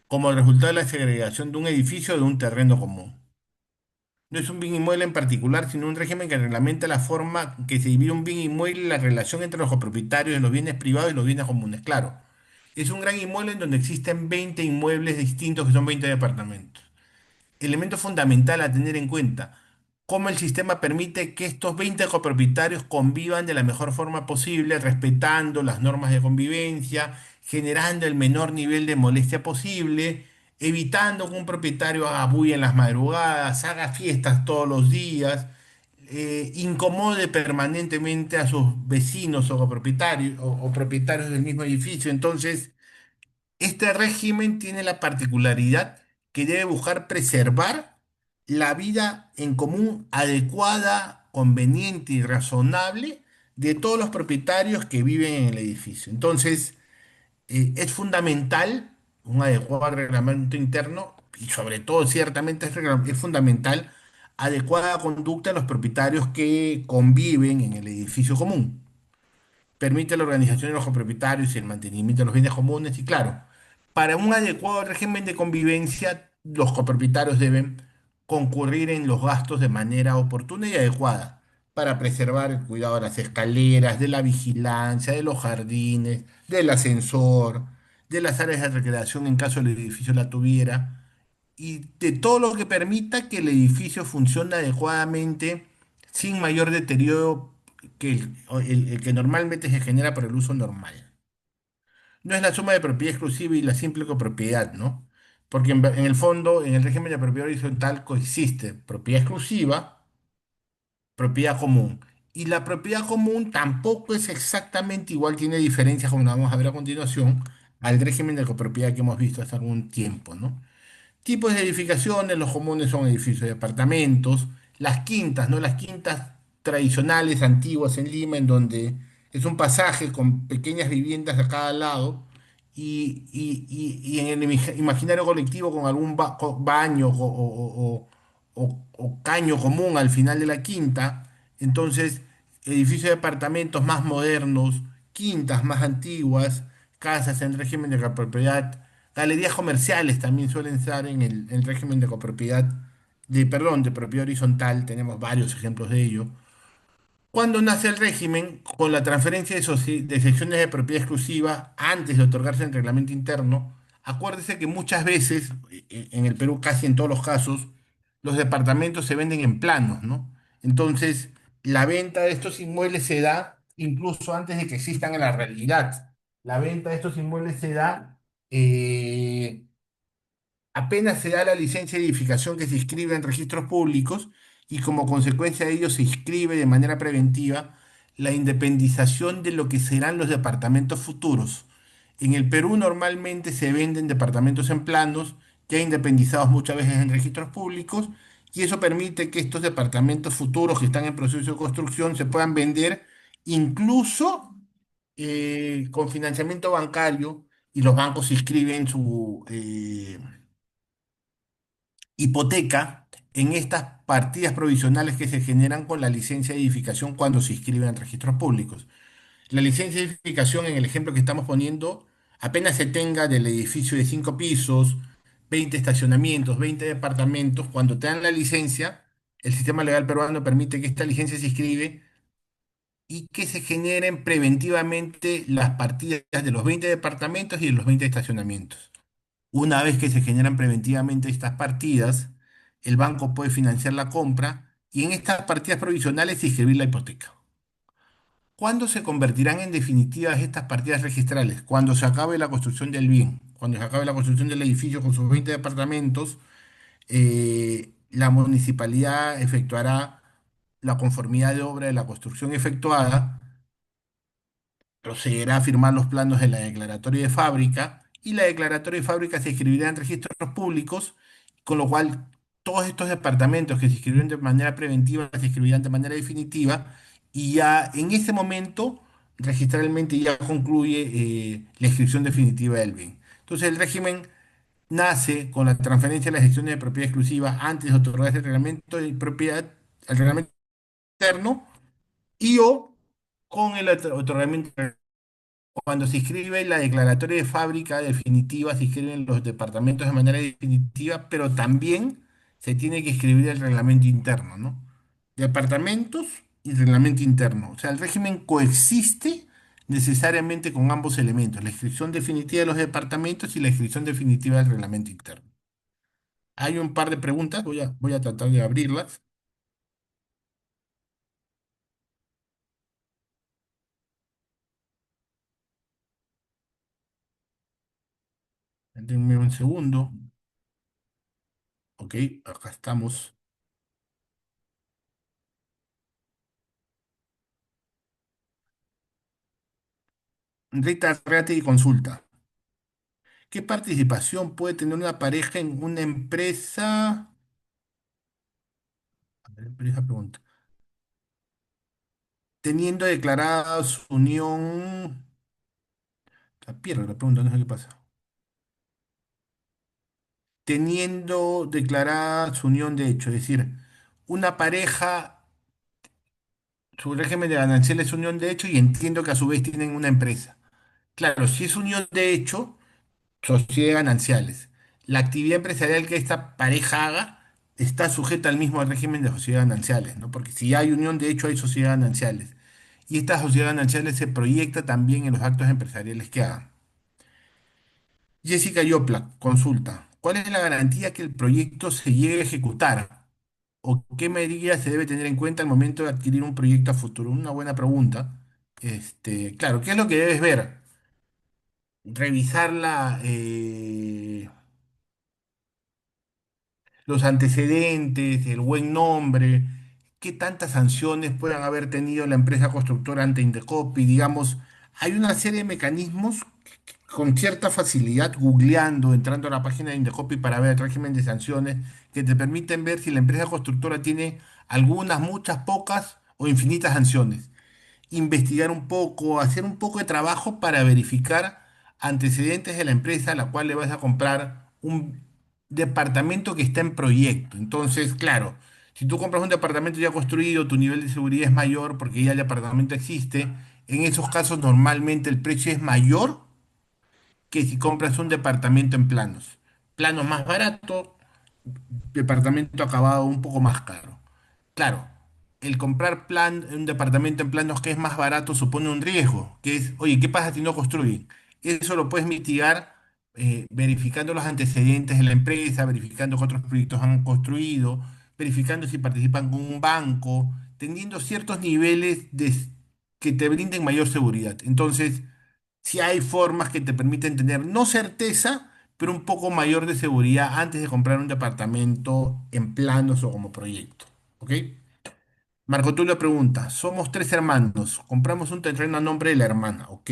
como resultado de la segregación de un edificio de un terreno común. No es un bien inmueble en particular, sino un régimen que reglamenta la forma en que se divide un bien inmueble y la relación entre los copropietarios de los bienes privados y los bienes comunes. Claro, es un gran inmueble en donde existen 20 inmuebles distintos que son 20 departamentos. Elemento fundamental a tener en cuenta: cómo el sistema permite que estos 20 copropietarios convivan de la mejor forma posible, respetando las normas de convivencia, generando el menor nivel de molestia posible, evitando que un propietario haga bulla en las madrugadas, haga fiestas todos los días, incomode permanentemente a sus vecinos o copropietarios o propietarios del mismo edificio. Entonces, este régimen tiene la particularidad que debe buscar preservar la vida en común adecuada, conveniente y razonable de todos los propietarios que viven en el edificio. Entonces, es fundamental un adecuado reglamento interno y sobre todo, ciertamente, es fundamental adecuada conducta de los propietarios que conviven en el edificio común. Permite la organización de los copropietarios y el mantenimiento de los bienes comunes. Y claro, para un adecuado régimen de convivencia, los copropietarios deben concurrir en los gastos de manera oportuna y adecuada para preservar el cuidado de las escaleras, de la vigilancia, de los jardines, del ascensor, de las áreas de recreación en caso el edificio la tuviera, y de todo lo que permita que el edificio funcione adecuadamente sin mayor deterioro que el que normalmente se genera por el uso normal. No es la suma de propiedad exclusiva y la simple copropiedad, ¿no? Porque en el fondo, en el régimen de propiedad horizontal coexiste propiedad exclusiva, propiedad común. Y la propiedad común tampoco es exactamente igual, tiene diferencias, como la vamos a ver a continuación, al régimen de copropiedad que hemos visto hace algún tiempo, ¿no? Tipos de edificaciones: los comunes son edificios de apartamentos, las quintas, ¿no? Las quintas tradicionales, antiguas en Lima, en donde es un pasaje con pequeñas viviendas a cada lado y en el imaginario colectivo con algún baño o caño común al final de la quinta. Entonces, edificios de apartamentos más modernos, quintas más antiguas, casas en régimen de copropiedad. Galerías comerciales también suelen estar en el régimen de copropiedad, perdón, de propiedad horizontal. Tenemos varios ejemplos de ello. ¿Cuándo nace el régimen? Con la transferencia de secciones de propiedad exclusiva antes de otorgarse el reglamento interno. Acuérdese que muchas veces, en el Perú casi en todos los casos, los departamentos se venden en planos, ¿no? Entonces, la venta de estos inmuebles se da incluso antes de que existan en la realidad. La venta de estos inmuebles se da apenas se da la licencia de edificación, que se inscribe en registros públicos, y como consecuencia de ello se inscribe de manera preventiva la independización de lo que serán los departamentos futuros. En el Perú normalmente se venden departamentos en planos, ya independizados muchas veces en registros públicos, y eso permite que estos departamentos futuros que están en proceso de construcción se puedan vender incluso con financiamiento bancario, y los bancos inscriben su hipoteca en estas partidas provisionales que se generan con la licencia de edificación cuando se inscriben en registros públicos. La licencia de edificación, en el ejemplo que estamos poniendo, apenas se tenga del edificio de 5 pisos, 20 estacionamientos, 20 departamentos. Cuando te dan la licencia, el sistema legal peruano permite que esta licencia se inscribe y que se generen preventivamente las partidas de los 20 departamentos y de los 20 estacionamientos. Una vez que se generan preventivamente estas partidas, el banco puede financiar la compra y en estas partidas provisionales inscribir la hipoteca. ¿Cuándo se convertirán en definitivas estas partidas registrales? Cuando se acabe la construcción del bien, cuando se acabe la construcción del edificio con sus 20 departamentos. La municipalidad efectuará la conformidad de obra de la construcción efectuada, procederá a firmar los planos de la declaratoria de fábrica, y la declaratoria de fábrica se inscribirá en registros públicos, con lo cual todos estos departamentos que se inscribieron de manera preventiva se inscribirán de manera definitiva, y ya en ese momento registralmente ya concluye la inscripción definitiva del bien. Entonces el régimen nace con la transferencia de las secciones de propiedad exclusiva antes de otorgarse el reglamento de propiedad, el reglamento interno, y o con el otorgamiento. Cuando se inscribe la declaratoria de fábrica definitiva, se inscriben los departamentos de manera definitiva, pero también se tiene que escribir el reglamento interno, ¿no? Departamentos y reglamento interno. O sea, el régimen coexiste necesariamente con ambos elementos, la inscripción definitiva de los departamentos y la inscripción definitiva del reglamento interno. Hay un par de preguntas, voy a tratar de abrirlas. Denme un segundo. Ok, acá estamos. Rita Reate y consulta. ¿Qué participación puede tener una pareja en una empresa? A ver, esa pregunta. Teniendo declarada su unión. La pierdo la pregunta, no sé qué pasa. Teniendo declarada su unión de hecho, es decir, una pareja, su régimen de ganancial es unión de hecho y entiendo que a su vez tienen una empresa. Claro, si es unión de hecho, sociedades gananciales. La actividad empresarial que esta pareja haga está sujeta al mismo régimen de sociedades gananciales, ¿no? Porque si hay unión, de hecho hay sociedades gananciales. Y esta sociedad gananciales se proyecta también en los actos empresariales que hagan. Jessica Yopla, consulta. ¿Cuál es la garantía que el proyecto se llegue a ejecutar? ¿O qué medidas se debe tener en cuenta al momento de adquirir un proyecto a futuro? Una buena pregunta. Claro, ¿qué es lo que debes ver? Revisar los antecedentes, el buen nombre, qué tantas sanciones puedan haber tenido la empresa constructora ante Indecopi, digamos, hay una serie de mecanismos que con cierta facilidad, googleando, entrando a la página de Indecopi para ver el régimen de sanciones, que te permiten ver si la empresa constructora tiene algunas, muchas, pocas o infinitas sanciones, investigar un poco, hacer un poco de trabajo para verificar antecedentes de la empresa a la cual le vas a comprar un departamento que está en proyecto. Entonces, claro, si tú compras un departamento ya construido, tu nivel de seguridad es mayor porque ya el departamento existe. En esos casos, normalmente el precio es mayor que si compras un departamento en planos. Planos más barato, departamento acabado un poco más caro. Claro, el comprar un departamento en planos que es más barato supone un riesgo, que es, oye, ¿qué pasa si no construyen? Eso lo puedes mitigar verificando los antecedentes de la empresa, verificando qué otros proyectos han construido, verificando si participan con un banco, teniendo ciertos niveles que te brinden mayor seguridad. Entonces, si hay formas que te permiten tener, no certeza, pero un poco mayor de seguridad antes de comprar un departamento en planos o como proyecto. ¿Ok? Marco Tulio pregunta, somos tres hermanos, compramos un terreno a nombre de la hermana, ¿ok?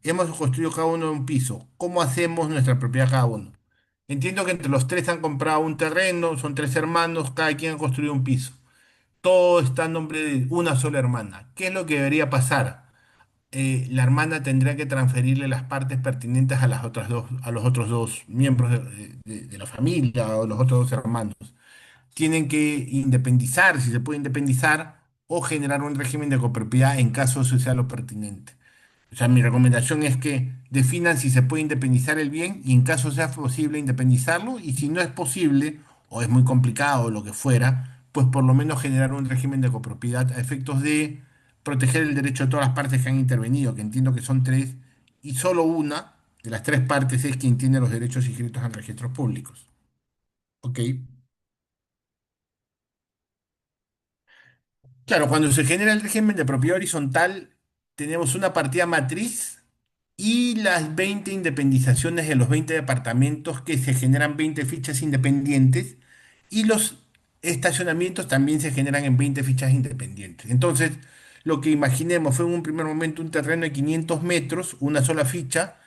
Hemos construido cada uno un piso. ¿Cómo hacemos nuestra propiedad cada uno? Entiendo que entre los tres han comprado un terreno, son tres hermanos, cada quien ha construido un piso. Todo está a nombre de una sola hermana. ¿Qué es lo que debería pasar? La hermana tendría que transferirle las partes pertinentes a las otras dos, a los otros dos miembros de la familia o los otros dos hermanos. Tienen que independizar, si se puede independizar, o generar un régimen de copropiedad en caso eso sea lo pertinente. O sea, mi recomendación es que definan si se puede independizar el bien y en caso sea posible independizarlo y si no es posible o es muy complicado o lo que fuera, pues por lo menos generar un régimen de copropiedad a efectos de proteger el derecho de todas las partes que han intervenido, que entiendo que son tres, y solo una de las tres partes es quien tiene los derechos inscritos en registros públicos. ¿Ok? Claro, cuando se genera el régimen de propiedad horizontal, tenemos una partida matriz y las 20 independizaciones de los 20 departamentos que se generan 20 fichas independientes y los estacionamientos también se generan en 20 fichas independientes. Entonces, lo que imaginemos fue en un primer momento un terreno de 500 metros, una sola ficha.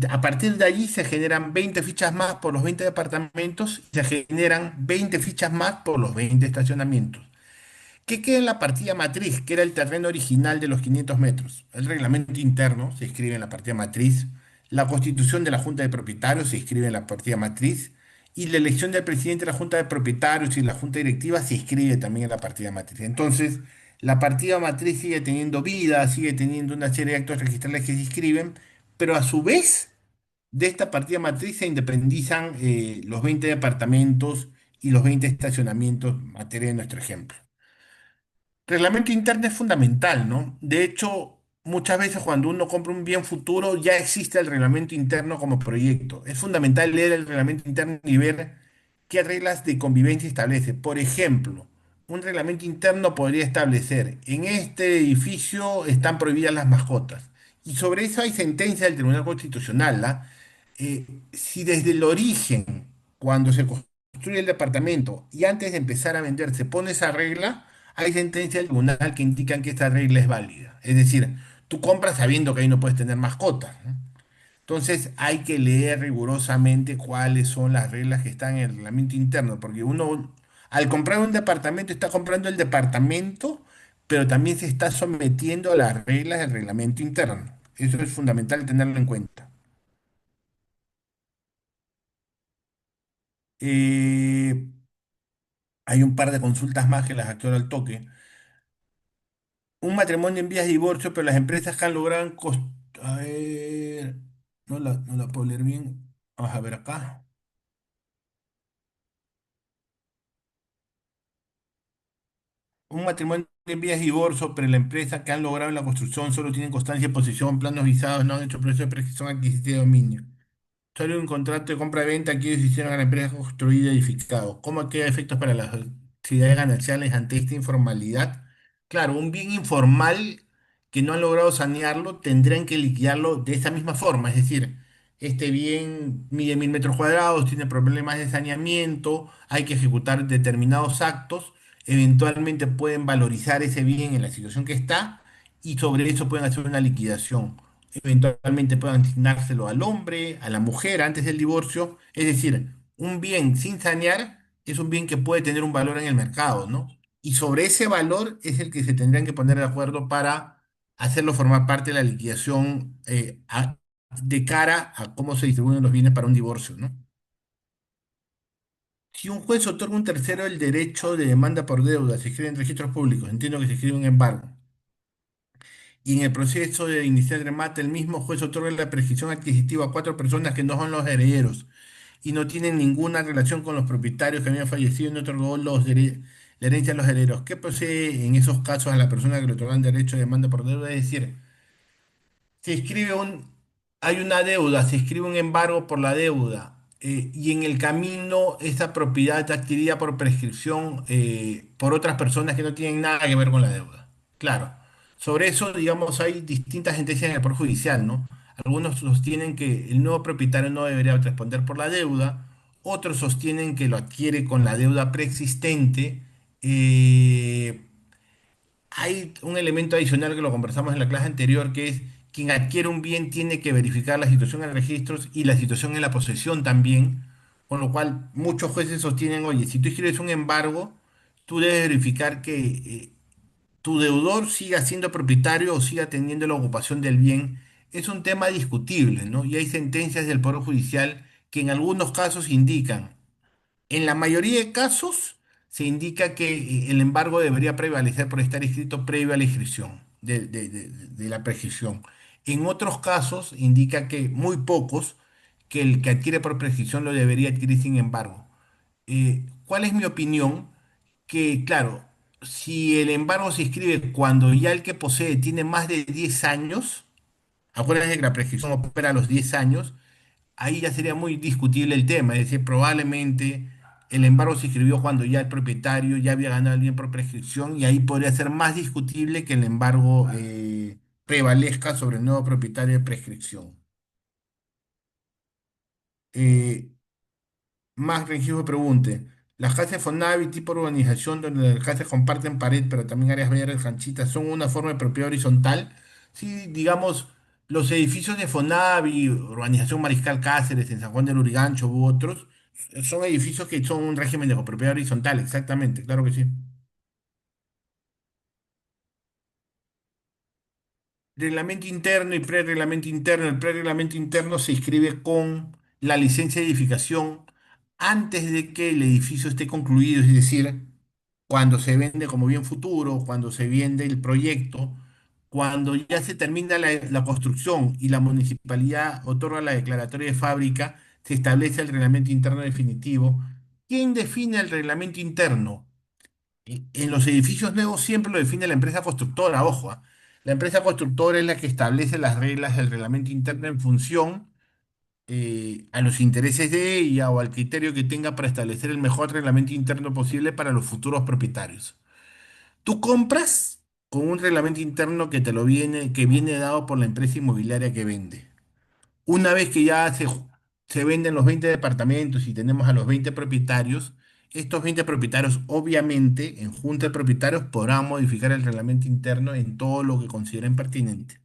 A partir de allí se generan 20 fichas más por los 20 departamentos y se generan 20 fichas más por los 20 estacionamientos. ¿Qué queda en la partida matriz, que era el terreno original de los 500 metros? El reglamento interno se escribe en la partida matriz, la constitución de la Junta de Propietarios se escribe en la partida matriz y la elección del presidente de la Junta de Propietarios y la Junta Directiva se escribe también en la partida matriz. Entonces, la partida matriz sigue teniendo vida, sigue teniendo una serie de actos registrales que se inscriben, pero a su vez de esta partida matriz se independizan los 20 departamentos y los 20 estacionamientos, materia de nuestro ejemplo. Reglamento interno es fundamental, ¿no? De hecho, muchas veces cuando uno compra un bien futuro ya existe el reglamento interno como proyecto. Es fundamental leer el reglamento interno y ver qué reglas de convivencia establece. Por ejemplo, un reglamento interno podría establecer, en este edificio están prohibidas las mascotas. Y sobre eso hay sentencia del Tribunal Constitucional, ¿ah? Si desde el origen, cuando se construye el departamento y antes de empezar a vender se pone esa regla, hay sentencia del tribunal que indican que esta regla es válida. Es decir, tú compras sabiendo que ahí no puedes tener mascotas, ¿no? Entonces hay que leer rigurosamente cuáles son las reglas que están en el reglamento interno, porque uno al comprar un departamento está comprando el departamento, pero también se está sometiendo a las reglas del reglamento interno. Eso es fundamental tenerlo en cuenta. Eh, Hay un par de consultas más que las actúo al toque. Un matrimonio en vías de divorcio, pero las empresas que han logrado... A ver, no la puedo leer bien. Vamos a ver acá. Un matrimonio en vías de divorcio, pero la empresa que han logrado la construcción solo tienen constancia de posesión, planos visados, no han hecho proceso de prescripción adquisitiva de dominio. Solo un contrato de compra-venta que ellos hicieron a la empresa construida y edificado. ¿Cómo queda efectos para las actividades gananciales ante esta informalidad? Claro, un bien informal que no han logrado sanearlo, tendrán que liquidarlo de esa misma forma. Es decir, este bien mide 1000 metros cuadrados, tiene problemas de saneamiento, hay que ejecutar determinados actos, eventualmente pueden valorizar ese bien en la situación que está y sobre eso pueden hacer una liquidación. Eventualmente puedan asignárselo al hombre, a la mujer antes del divorcio. Es decir, un bien sin sanear es un bien que puede tener un valor en el mercado, ¿no? Y sobre ese valor es el que se tendrían que poner de acuerdo para hacerlo formar parte de la liquidación de cara a cómo se distribuyen los bienes para un divorcio, ¿no? Si un juez otorga a un tercero el derecho de demanda por deuda, se escribe en registros públicos, entiendo que se escribe un embargo, y en el proceso de iniciar el remate, el mismo juez otorga la prescripción adquisitiva a cuatro personas que no son los herederos y no tienen ninguna relación con los propietarios que habían fallecido y no otorgó la herencia a los herederos. ¿Qué procede en esos casos a la persona que le otorgan derecho de demanda por deuda? Es decir, se escribe hay una deuda, se escribe un embargo por la deuda, y en el camino esa propiedad adquirida por prescripción por otras personas que no tienen nada que ver con la deuda. Claro, sobre eso, digamos, hay distintas sentencias en el Poder Judicial, ¿no? Algunos sostienen que el nuevo propietario no debería responder por la deuda, otros sostienen que lo adquiere con la deuda preexistente. eh, Hay un elemento adicional que lo conversamos en la clase anterior, que es quien adquiere un bien tiene que verificar la situación en registros y la situación en la posesión también, con lo cual muchos jueces sostienen, oye, si tú escribes un embargo, tú debes verificar que tu deudor siga siendo propietario o siga teniendo la ocupación del bien. Es un tema discutible, ¿no? Y hay sentencias del Poder Judicial que en algunos casos indican en la mayoría de casos se indica que el embargo debería prevalecer por estar escrito previo a la inscripción de la prescripción. En otros casos indica que muy pocos, que el que adquiere por prescripción lo debería adquirir sin embargo. ¿Cuál es mi opinión? Que claro, si el embargo se inscribe cuando ya el que posee tiene más de 10 años, acuérdense que la prescripción opera a los 10 años, ahí ya sería muy discutible el tema, es decir, probablemente el embargo se escribió cuando ya el propietario ya había ganado el bien por prescripción y ahí podría ser más discutible que el embargo prevalezca sobre el nuevo propietario de prescripción. Eh, Más Rengifo pregunte, ¿las casas Fonavi tipo urbanización donde las casas comparten pared pero también áreas verdes canchitas son una forma de propiedad horizontal? Sí, digamos, los edificios de Fonavi, urbanización Mariscal Cáceres, en San Juan del Urigancho u otros, son edificios que son un régimen de copropiedad horizontal, exactamente, claro que sí. Reglamento interno y pre-reglamento interno. El pre-reglamento interno se inscribe con la licencia de edificación antes de que el edificio esté concluido, es decir, cuando se vende como bien futuro, cuando se vende el proyecto, cuando ya se termina la construcción y la municipalidad otorga la declaratoria de fábrica, se establece el reglamento interno definitivo. ¿Quién define el reglamento interno? En los edificios nuevos siempre lo define la empresa constructora, ojo, ¿ah? La empresa constructora es la que establece las reglas del reglamento interno en función a los intereses de ella o al criterio que tenga para establecer el mejor reglamento interno posible para los futuros propietarios. Tú compras con un reglamento interno que viene dado por la empresa inmobiliaria que vende. Una vez que se venden los 20 departamentos y tenemos a los 20 propietarios, estos 20 propietarios, obviamente, en junta de propietarios podrán modificar el reglamento interno en todo lo que consideren pertinente.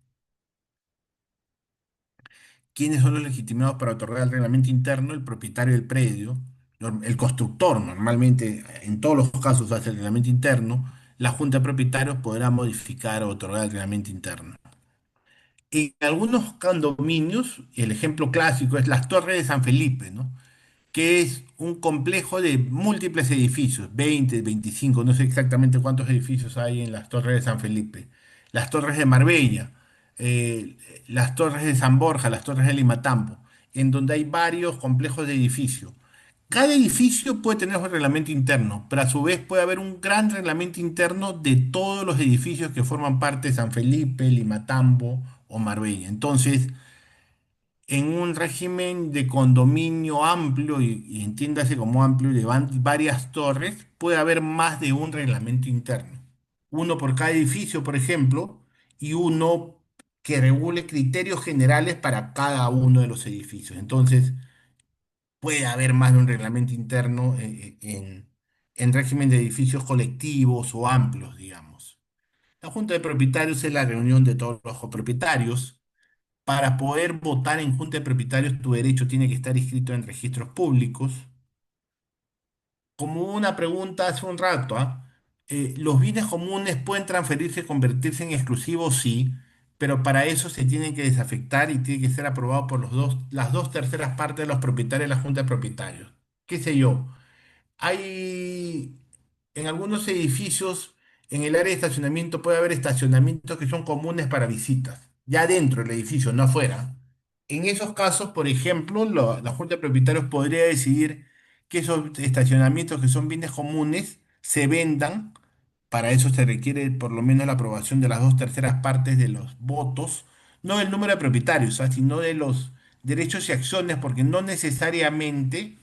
¿Quiénes son los legitimados para otorgar el reglamento interno? El propietario del predio, el constructor normalmente, en todos los casos hace el reglamento interno, la junta de propietarios podrá modificar o otorgar el reglamento interno. En algunos condominios, el ejemplo clásico es las Torres de San Felipe, ¿no? Que es un complejo de múltiples edificios, 20, 25, no sé exactamente cuántos edificios hay en las Torres de San Felipe, las Torres de Marbella, eh, las Torres de San Borja, las Torres de Limatambo, en donde hay varios complejos de edificios. Cada edificio puede tener un reglamento interno, pero a su vez puede haber un gran reglamento interno de todos los edificios que forman parte de San Felipe, Limatambo o Marbella. Entonces, en un régimen de condominio amplio, y entiéndase como amplio, de varias torres, puede haber más de un reglamento interno. Uno por cada edificio, por ejemplo, y uno que regule criterios generales para cada uno de los edificios. Entonces, puede haber más de un reglamento interno en régimen de edificios colectivos o amplios, digamos. La Junta de Propietarios es la reunión de todos los copropietarios. Para poder votar en junta de propietarios, tu derecho tiene que estar inscrito en registros públicos. Como una pregunta hace un rato, ¿ah? ¿Los bienes comunes pueden transferirse y convertirse en exclusivos? Sí, pero para eso se tienen que desafectar y tiene que ser aprobado por las dos terceras partes de los propietarios de la junta de propietarios. ¿Qué sé yo? Hay en algunos edificios, en el área de estacionamiento puede haber estacionamientos que son comunes para visitas, ya dentro del edificio, no afuera. En esos casos, por ejemplo, la Junta de Propietarios podría decidir que esos estacionamientos que son bienes comunes se vendan. Para eso se requiere por lo menos la aprobación de las dos terceras partes de los votos, no del número de propietarios, ¿ah? Sino de los derechos y acciones, porque no necesariamente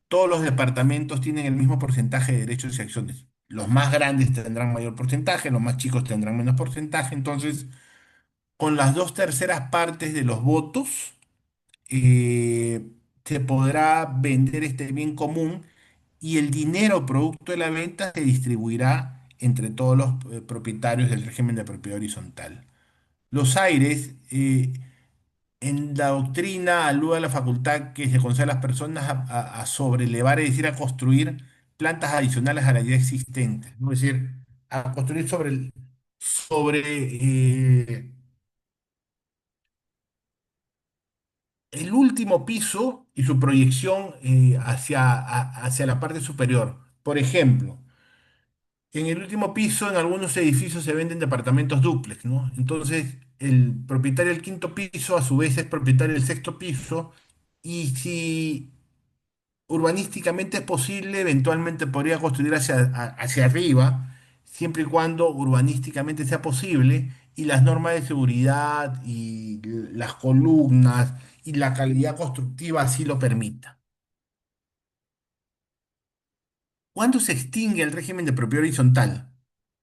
todos los departamentos tienen el mismo porcentaje de derechos y acciones. Los más grandes tendrán mayor porcentaje, los más chicos tendrán menos porcentaje. Entonces, con las dos terceras partes de los votos, se podrá vender este bien común y el dinero producto de la venta se distribuirá entre todos los propietarios del régimen de propiedad horizontal. Los aires, en la doctrina alude a la facultad que se concede a las personas a sobrelevar, es decir, a construir plantas adicionales a la ya existente, ¿no? Es decir, a construir sobre el último piso y su proyección hacia la parte superior. Por ejemplo, en el último piso, en algunos edificios se venden departamentos dúplex, ¿no? Entonces, el propietario del quinto piso, a su vez, es propietario del sexto piso, y si urbanísticamente es posible, eventualmente podría construir hacia arriba, siempre y cuando urbanísticamente sea posible y las normas de seguridad y las columnas y la calidad constructiva así lo permita. ¿Cuándo se extingue el régimen de propiedad horizontal?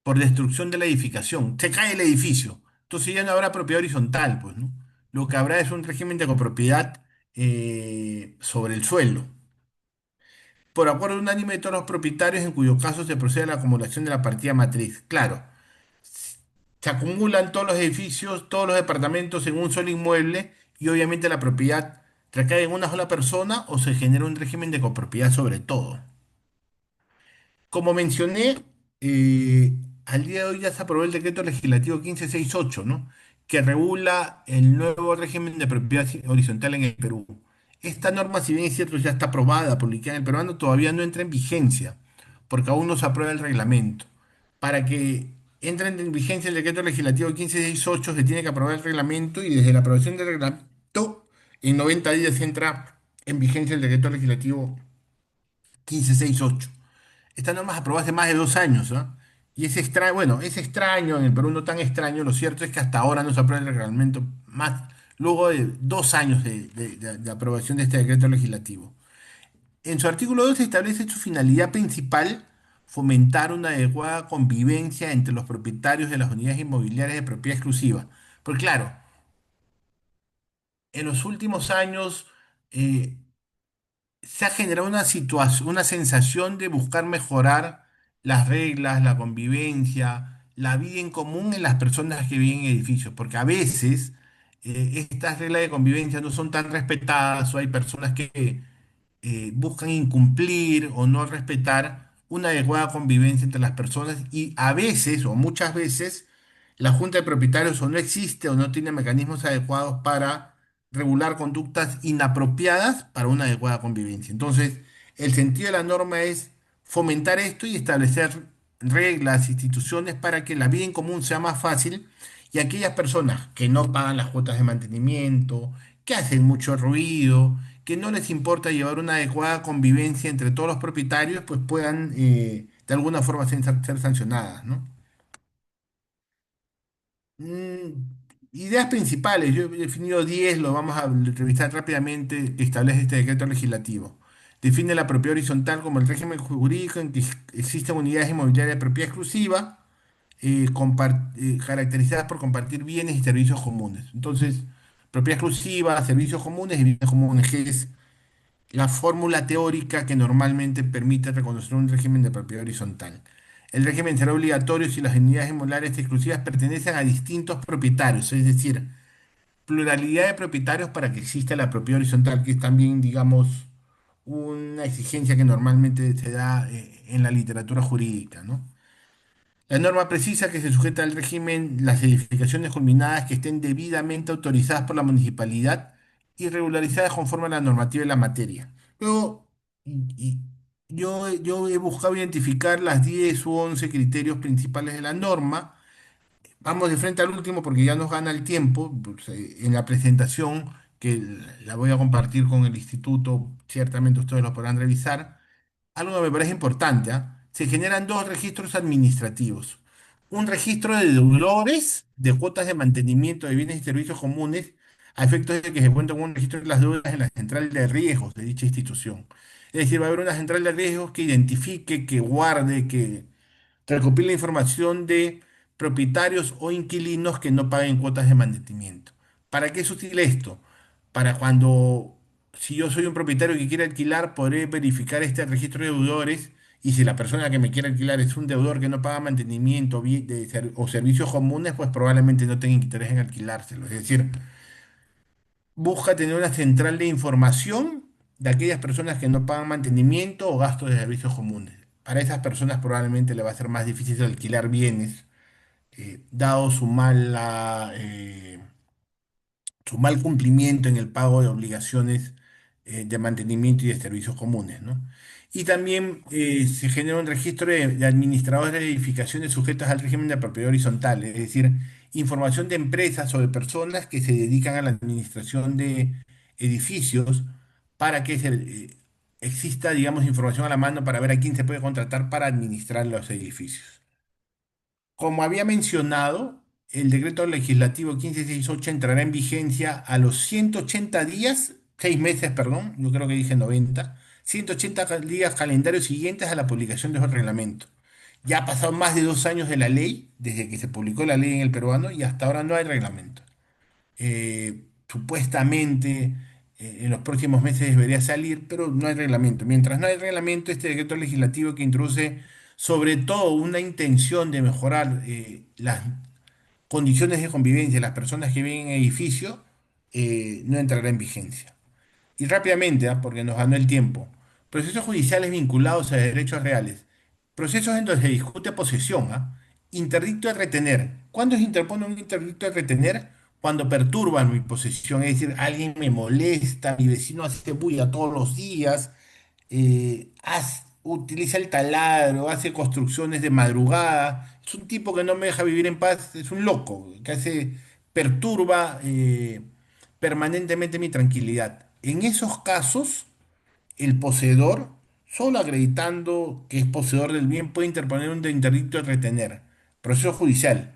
Por destrucción de la edificación. Se cae el edificio. Entonces ya no habrá propiedad horizontal, pues, ¿no? Lo que habrá es un régimen de copropiedad sobre el suelo, por acuerdo unánime de todos los propietarios, en cuyo caso se procede a la acumulación de la partida matriz. Claro, se acumulan todos los edificios, todos los departamentos en un solo inmueble y obviamente la propiedad recae en una sola persona o se genera un régimen de copropiedad sobre todo. Como mencioné, al día de hoy ya se aprobó el decreto legislativo 1568, ¿no? Que regula el nuevo régimen de propiedad horizontal en el Perú. Esta norma, si bien es cierto, ya está aprobada, publicada en el peruano, todavía no entra en vigencia, porque aún no se aprueba el reglamento. Para que entre en vigencia el decreto legislativo 1568 se tiene que aprobar el reglamento y desde la aprobación del reglamento en 90 días entra en vigencia el decreto legislativo 1568. Esta norma es aprobada hace más de 2 años, ¿ah? Y es extraño, bueno, es extraño, en el Perú no tan extraño, lo cierto es que hasta ahora no se aprueba el reglamento, más luego de 2 años de aprobación de este decreto legislativo. En su artículo 2 establece su finalidad principal, fomentar una adecuada convivencia entre los propietarios de las unidades inmobiliarias de propiedad exclusiva. Porque claro, en los últimos años eh, se ha generado una situación, una sensación de buscar mejorar las reglas, la convivencia, la vida en común en las personas que viven en edificios, porque a veces estas reglas de convivencia no son tan respetadas o hay personas que buscan incumplir o no respetar una adecuada convivencia entre las personas y a veces o muchas veces la junta de propietarios o no existe o no tiene mecanismos adecuados para regular conductas inapropiadas para una adecuada convivencia. Entonces, el sentido de la norma es fomentar esto y establecer reglas, instituciones para que la vida en común sea más fácil y aquellas personas que no pagan las cuotas de mantenimiento, que hacen mucho ruido, que no les importa llevar una adecuada convivencia entre todos los propietarios, pues puedan de alguna forma ser sancionadas, ¿no? Mm, Ideas principales, yo he definido 10, lo vamos a revisar rápidamente, que establece este decreto legislativo. Define la propiedad horizontal como el régimen jurídico en que existen unidades inmobiliarias de propiedad exclusiva, caracterizadas por compartir bienes y servicios comunes. Entonces, propiedad exclusiva, servicios comunes y bienes comunes, que es la fórmula teórica que normalmente permite reconocer un régimen de propiedad horizontal. El régimen será obligatorio si las unidades inmobiliarias exclusivas pertenecen a distintos propietarios, es decir, pluralidad de propietarios para que exista la propiedad horizontal, que es también, digamos, una exigencia que normalmente se da en la literatura jurídica, ¿no? La norma precisa que se sujeta al régimen las edificaciones culminadas que estén debidamente autorizadas por la municipalidad y regularizadas conforme a la normativa de la materia. Luego, y- yo he buscado identificar las 10 u 11 criterios principales de la norma. Vamos de frente al último porque ya nos gana el tiempo. Pues, en la presentación, que la voy a compartir con el instituto, ciertamente ustedes lo podrán revisar. Algo que me parece importante, ¿ah? Se generan dos registros administrativos. Un registro de deudores de cuotas de mantenimiento de bienes y servicios comunes a efectos de que se cuente con un registro de las deudas en la central de riesgos de dicha institución. Es decir, va a haber una central de riesgos que identifique, que guarde, que recopila información de propietarios o inquilinos que no paguen cuotas de mantenimiento. ¿Para qué es útil esto? Para cuando, si yo soy un propietario que quiere alquilar, podré verificar este registro de deudores y si la persona que me quiere alquilar es un deudor que no paga mantenimiento o servicios comunes, pues probablemente no tenga interés en alquilárselo. Es decir, busca tener una central de información de aquellas personas que no pagan mantenimiento o gastos de servicios comunes. Para esas personas probablemente le va a ser más difícil alquilar bienes, dado su mal cumplimiento en el pago de obligaciones de mantenimiento y de servicios comunes, ¿no? Y también se genera un registro de administradores de edificaciones sujetas al régimen de propiedad horizontal, es decir, información de empresas o de personas que se dedican a la administración de edificios para que exista, digamos, información a la mano para ver a quién se puede contratar para administrar los edificios. Como había mencionado, el decreto legislativo 1568 entrará en vigencia a los 180 días, 6 meses, perdón, yo creo que dije 90, 180 días calendarios siguientes a la publicación de ese reglamento. Ya ha pasado más de 2 años de la ley, desde que se publicó la ley en el peruano, y hasta ahora no hay reglamento. Supuestamente en los próximos meses debería salir, pero no hay reglamento. Mientras no hay reglamento, este decreto legislativo que introduce sobre todo una intención de mejorar las condiciones de convivencia de las personas que viven en edificios, no entrará en vigencia. Y rápidamente, porque nos ganó el tiempo. Procesos judiciales vinculados a derechos reales. Procesos en donde se discute posesión. Interdicto de retener. ¿Cuándo se interpone un interdicto de retener? Cuando perturban mi posesión. Es decir, alguien me molesta, mi vecino hace bulla todos los días, utiliza el taladro, hace construcciones de madrugada. Es un tipo que no me deja vivir en paz, es un loco, que perturba permanentemente mi tranquilidad. En esos casos, el poseedor, solo acreditando que es poseedor del bien, puede interponer un interdicto de retener. Proceso judicial.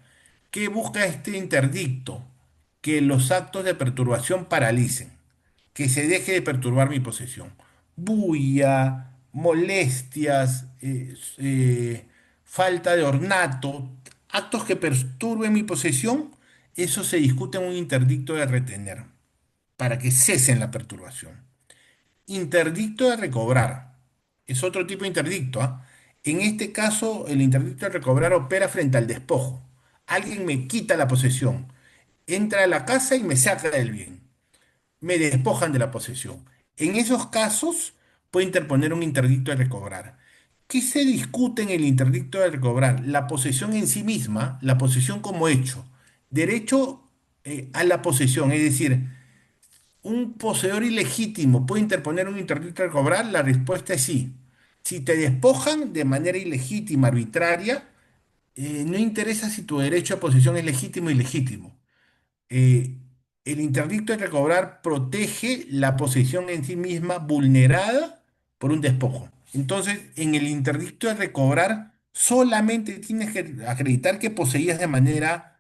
¿Qué busca este interdicto? Que los actos de perturbación paralicen, que se deje de perturbar mi posesión. Bulla, molestias, falta de ornato, actos que perturben mi posesión, eso se discute en un interdicto de retener, para que cesen la perturbación. Interdicto de recobrar. Es otro tipo de interdicto, ¿ah? En este caso, el interdicto de recobrar opera frente al despojo. Alguien me quita la posesión, entra a la casa y me saca del bien. Me despojan de la posesión. En esos casos, puede interponer un interdicto de recobrar. ¿Qué se discute en el interdicto de recobrar? La posesión en sí misma, la posesión como hecho. Derecho a la posesión, es decir, ¿un poseedor ilegítimo puede interponer un interdicto de cobrar? La respuesta es sí. Si te despojan de manera ilegítima, arbitraria, no interesa si tu derecho a posesión es legítimo o ilegítimo. Eh, el interdicto de recobrar protege la posesión en sí misma vulnerada por un despojo. Entonces, en el interdicto de recobrar, solamente tienes que acreditar que poseías de manera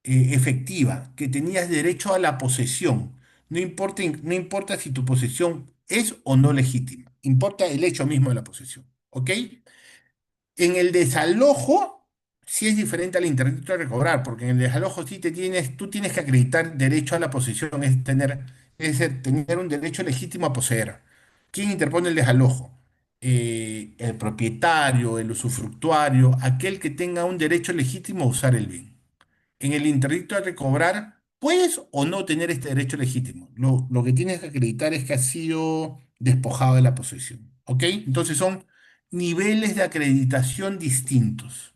efectiva, que tenías derecho a la posesión. No importa si tu posesión es o no legítima, importa el hecho mismo de la posesión. ¿Ok? En el desalojo sí es diferente al interdicto de recobrar, porque en el desalojo sí tú tienes que acreditar derecho a la posesión, es tener un derecho legítimo a poseer. ¿Quién interpone el desalojo? El propietario, el usufructuario, aquel que tenga un derecho legítimo a usar el bien. En el interdicto de recobrar, puedes o no tener este derecho legítimo. Lo que tienes que acreditar es que has sido despojado de la posesión. ¿Ok? Entonces son niveles de acreditación distintos.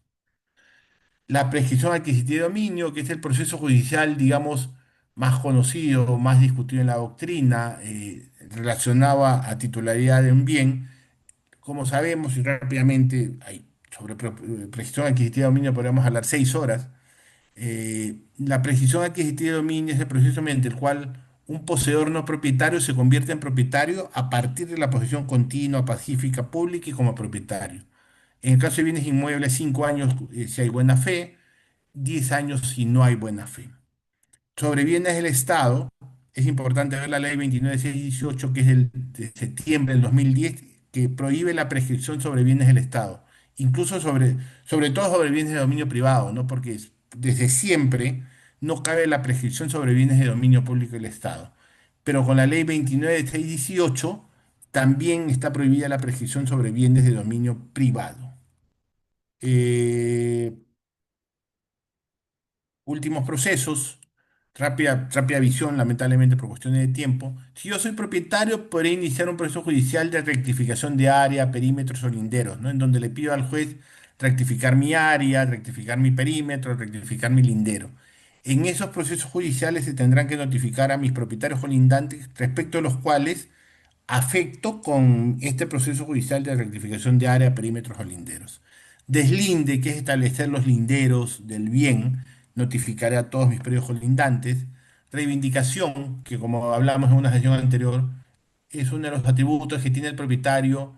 La prescripción adquisitiva de dominio, que es el proceso judicial, digamos, más conocido, más discutido en la doctrina, relacionado a titularidad de un bien. Como sabemos, y rápidamente, sobre prescripción adquisitiva de dominio podríamos hablar 6 horas. La precisión adquisitiva de dominio es el proceso mediante el cual un poseedor no propietario se convierte en propietario a partir de la posesión continua, pacífica, pública y como propietario. En el caso de bienes inmuebles, 5 años si hay buena fe, 10 años si no hay buena fe. Sobre bienes del Estado, es importante ver la ley 29618, que es de septiembre del 2010, que prohíbe la prescripción sobre bienes del Estado, incluso sobre todo sobre bienes de dominio privado, ¿no? Porque desde siempre no cabe la prescripción sobre bienes de dominio público del Estado. Pero con la ley 29618 también está prohibida la prescripción sobre bienes de dominio privado. Eh, Últimos procesos, rápida visión, lamentablemente por cuestiones de tiempo. Si yo soy propietario, podré iniciar un proceso judicial de rectificación de área, perímetros o linderos, ¿no? En donde le pido al juez rectificar mi área, rectificar mi perímetro, rectificar mi lindero. En esos procesos judiciales se tendrán que notificar a mis propietarios colindantes respecto a los cuales afecto con este proceso judicial de rectificación de área, perímetros o linderos. Deslinde, que es establecer los linderos del bien, notificaré a todos mis predios colindantes. Reivindicación, que como hablamos en una sesión anterior, es uno de los atributos que tiene el propietario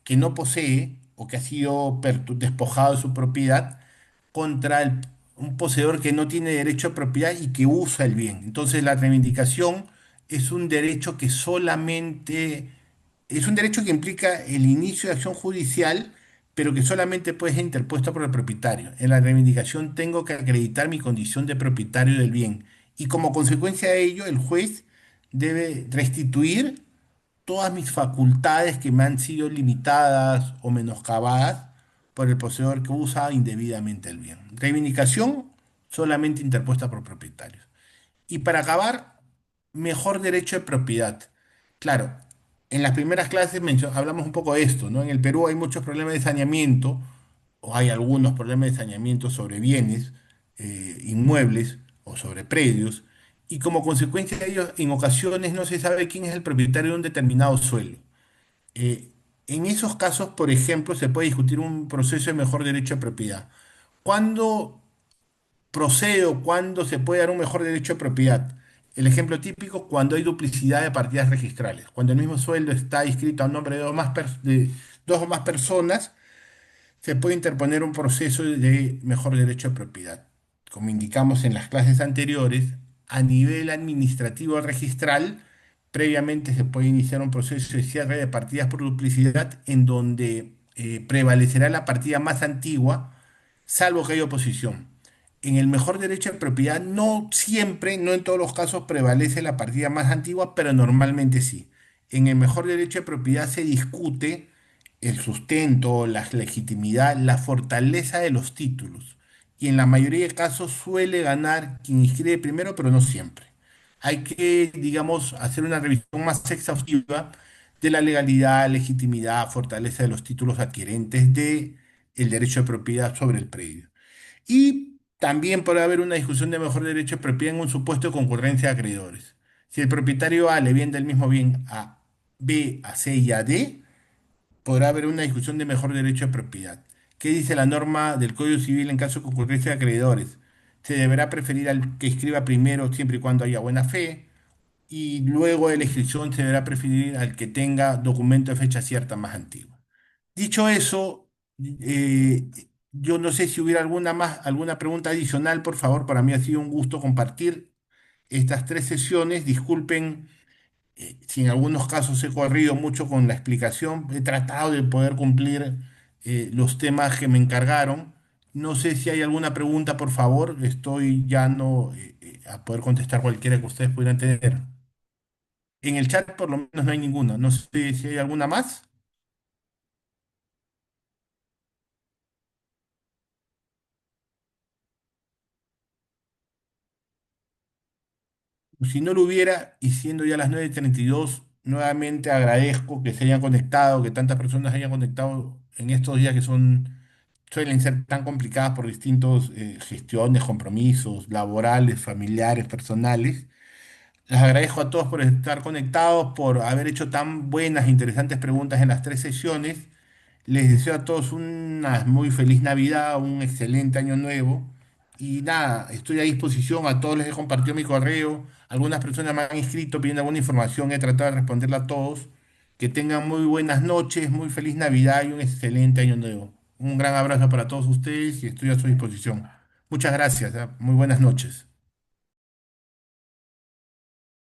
que no posee o que ha sido despojado de su propiedad contra un poseedor que no tiene derecho a propiedad y que usa el bien. Entonces la reivindicación es un derecho que solamente, es un derecho que implica el inicio de acción judicial, pero que solamente puede ser interpuesto por el propietario. En la reivindicación tengo que acreditar mi condición de propietario del bien y como consecuencia de ello el juez debe restituir todas mis facultades que me han sido limitadas o menoscabadas por el poseedor que usa indebidamente el bien. Reivindicación solamente interpuesta por propietarios. Y para acabar, mejor derecho de propiedad. Claro, en las primeras clases hablamos un poco de esto, ¿no? En el Perú hay muchos problemas de saneamiento, o hay algunos problemas de saneamiento sobre bienes inmuebles o sobre predios, y como consecuencia de ello, en ocasiones no se sabe quién es el propietario de un determinado suelo. Eh, En esos casos, por ejemplo, se puede discutir un proceso de mejor derecho de propiedad. ¿Cuándo procede o cuándo se puede dar un mejor derecho de propiedad? El ejemplo típico, cuando hay duplicidad de partidas registrales, cuando el mismo sueldo está inscrito a nombre de de dos o más personas, se puede interponer un proceso de mejor derecho de propiedad. Como indicamos en las clases anteriores, a nivel administrativo registral, previamente se puede iniciar un proceso de cierre de partidas por duplicidad en donde prevalecerá la partida más antigua, salvo que haya oposición. En el mejor derecho de propiedad, no siempre, no en todos los casos prevalece la partida más antigua, pero normalmente sí. En el mejor derecho de propiedad se discute el sustento, la legitimidad, la fortaleza de los títulos. Y en la mayoría de casos suele ganar quien inscribe primero, pero no siempre. Hay que, digamos, hacer una revisión más exhaustiva de la legalidad, legitimidad, fortaleza de los títulos adquirentes de el derecho de propiedad sobre el predio. Y también puede haber una discusión de mejor derecho de propiedad en un supuesto de concurrencia de acreedores. Si el propietario A le vende el mismo bien a B, a C y a D, podrá haber una discusión de mejor derecho de propiedad. ¿Qué dice la norma del Código Civil en caso de concurrencia de acreedores? Se deberá preferir al que escriba primero siempre y cuando haya buena fe, y luego de la inscripción se deberá preferir al que tenga documento de fecha cierta más antigua. Dicho eso, yo no sé si hubiera alguna pregunta adicional, por favor. Para mí ha sido un gusto compartir estas tres sesiones. Disculpen si en algunos casos he corrido mucho con la explicación. He tratado de poder cumplir los temas que me encargaron. No sé si hay alguna pregunta, por favor. Estoy ya no a poder contestar cualquiera que ustedes pudieran tener. En el chat por lo menos no hay ninguna. No sé si hay alguna más. Si no lo hubiera, y siendo ya las 9:32, nuevamente agradezco que se hayan conectado, que tantas personas se hayan conectado en estos días que suelen ser tan complicadas por distintos gestiones, compromisos laborales, familiares, personales. Les agradezco a todos por estar conectados, por haber hecho tan buenas e interesantes preguntas en las tres sesiones. Les deseo a todos una muy feliz Navidad, un excelente año nuevo. Y nada, estoy a disposición. A todos les he compartido mi correo. Algunas personas me han escrito pidiendo alguna información. He tratado de responderla a todos. Que tengan muy buenas noches, muy feliz Navidad y un excelente año nuevo. Un gran abrazo para todos ustedes y estoy a su disposición. Muchas gracias. Muy buenas noches.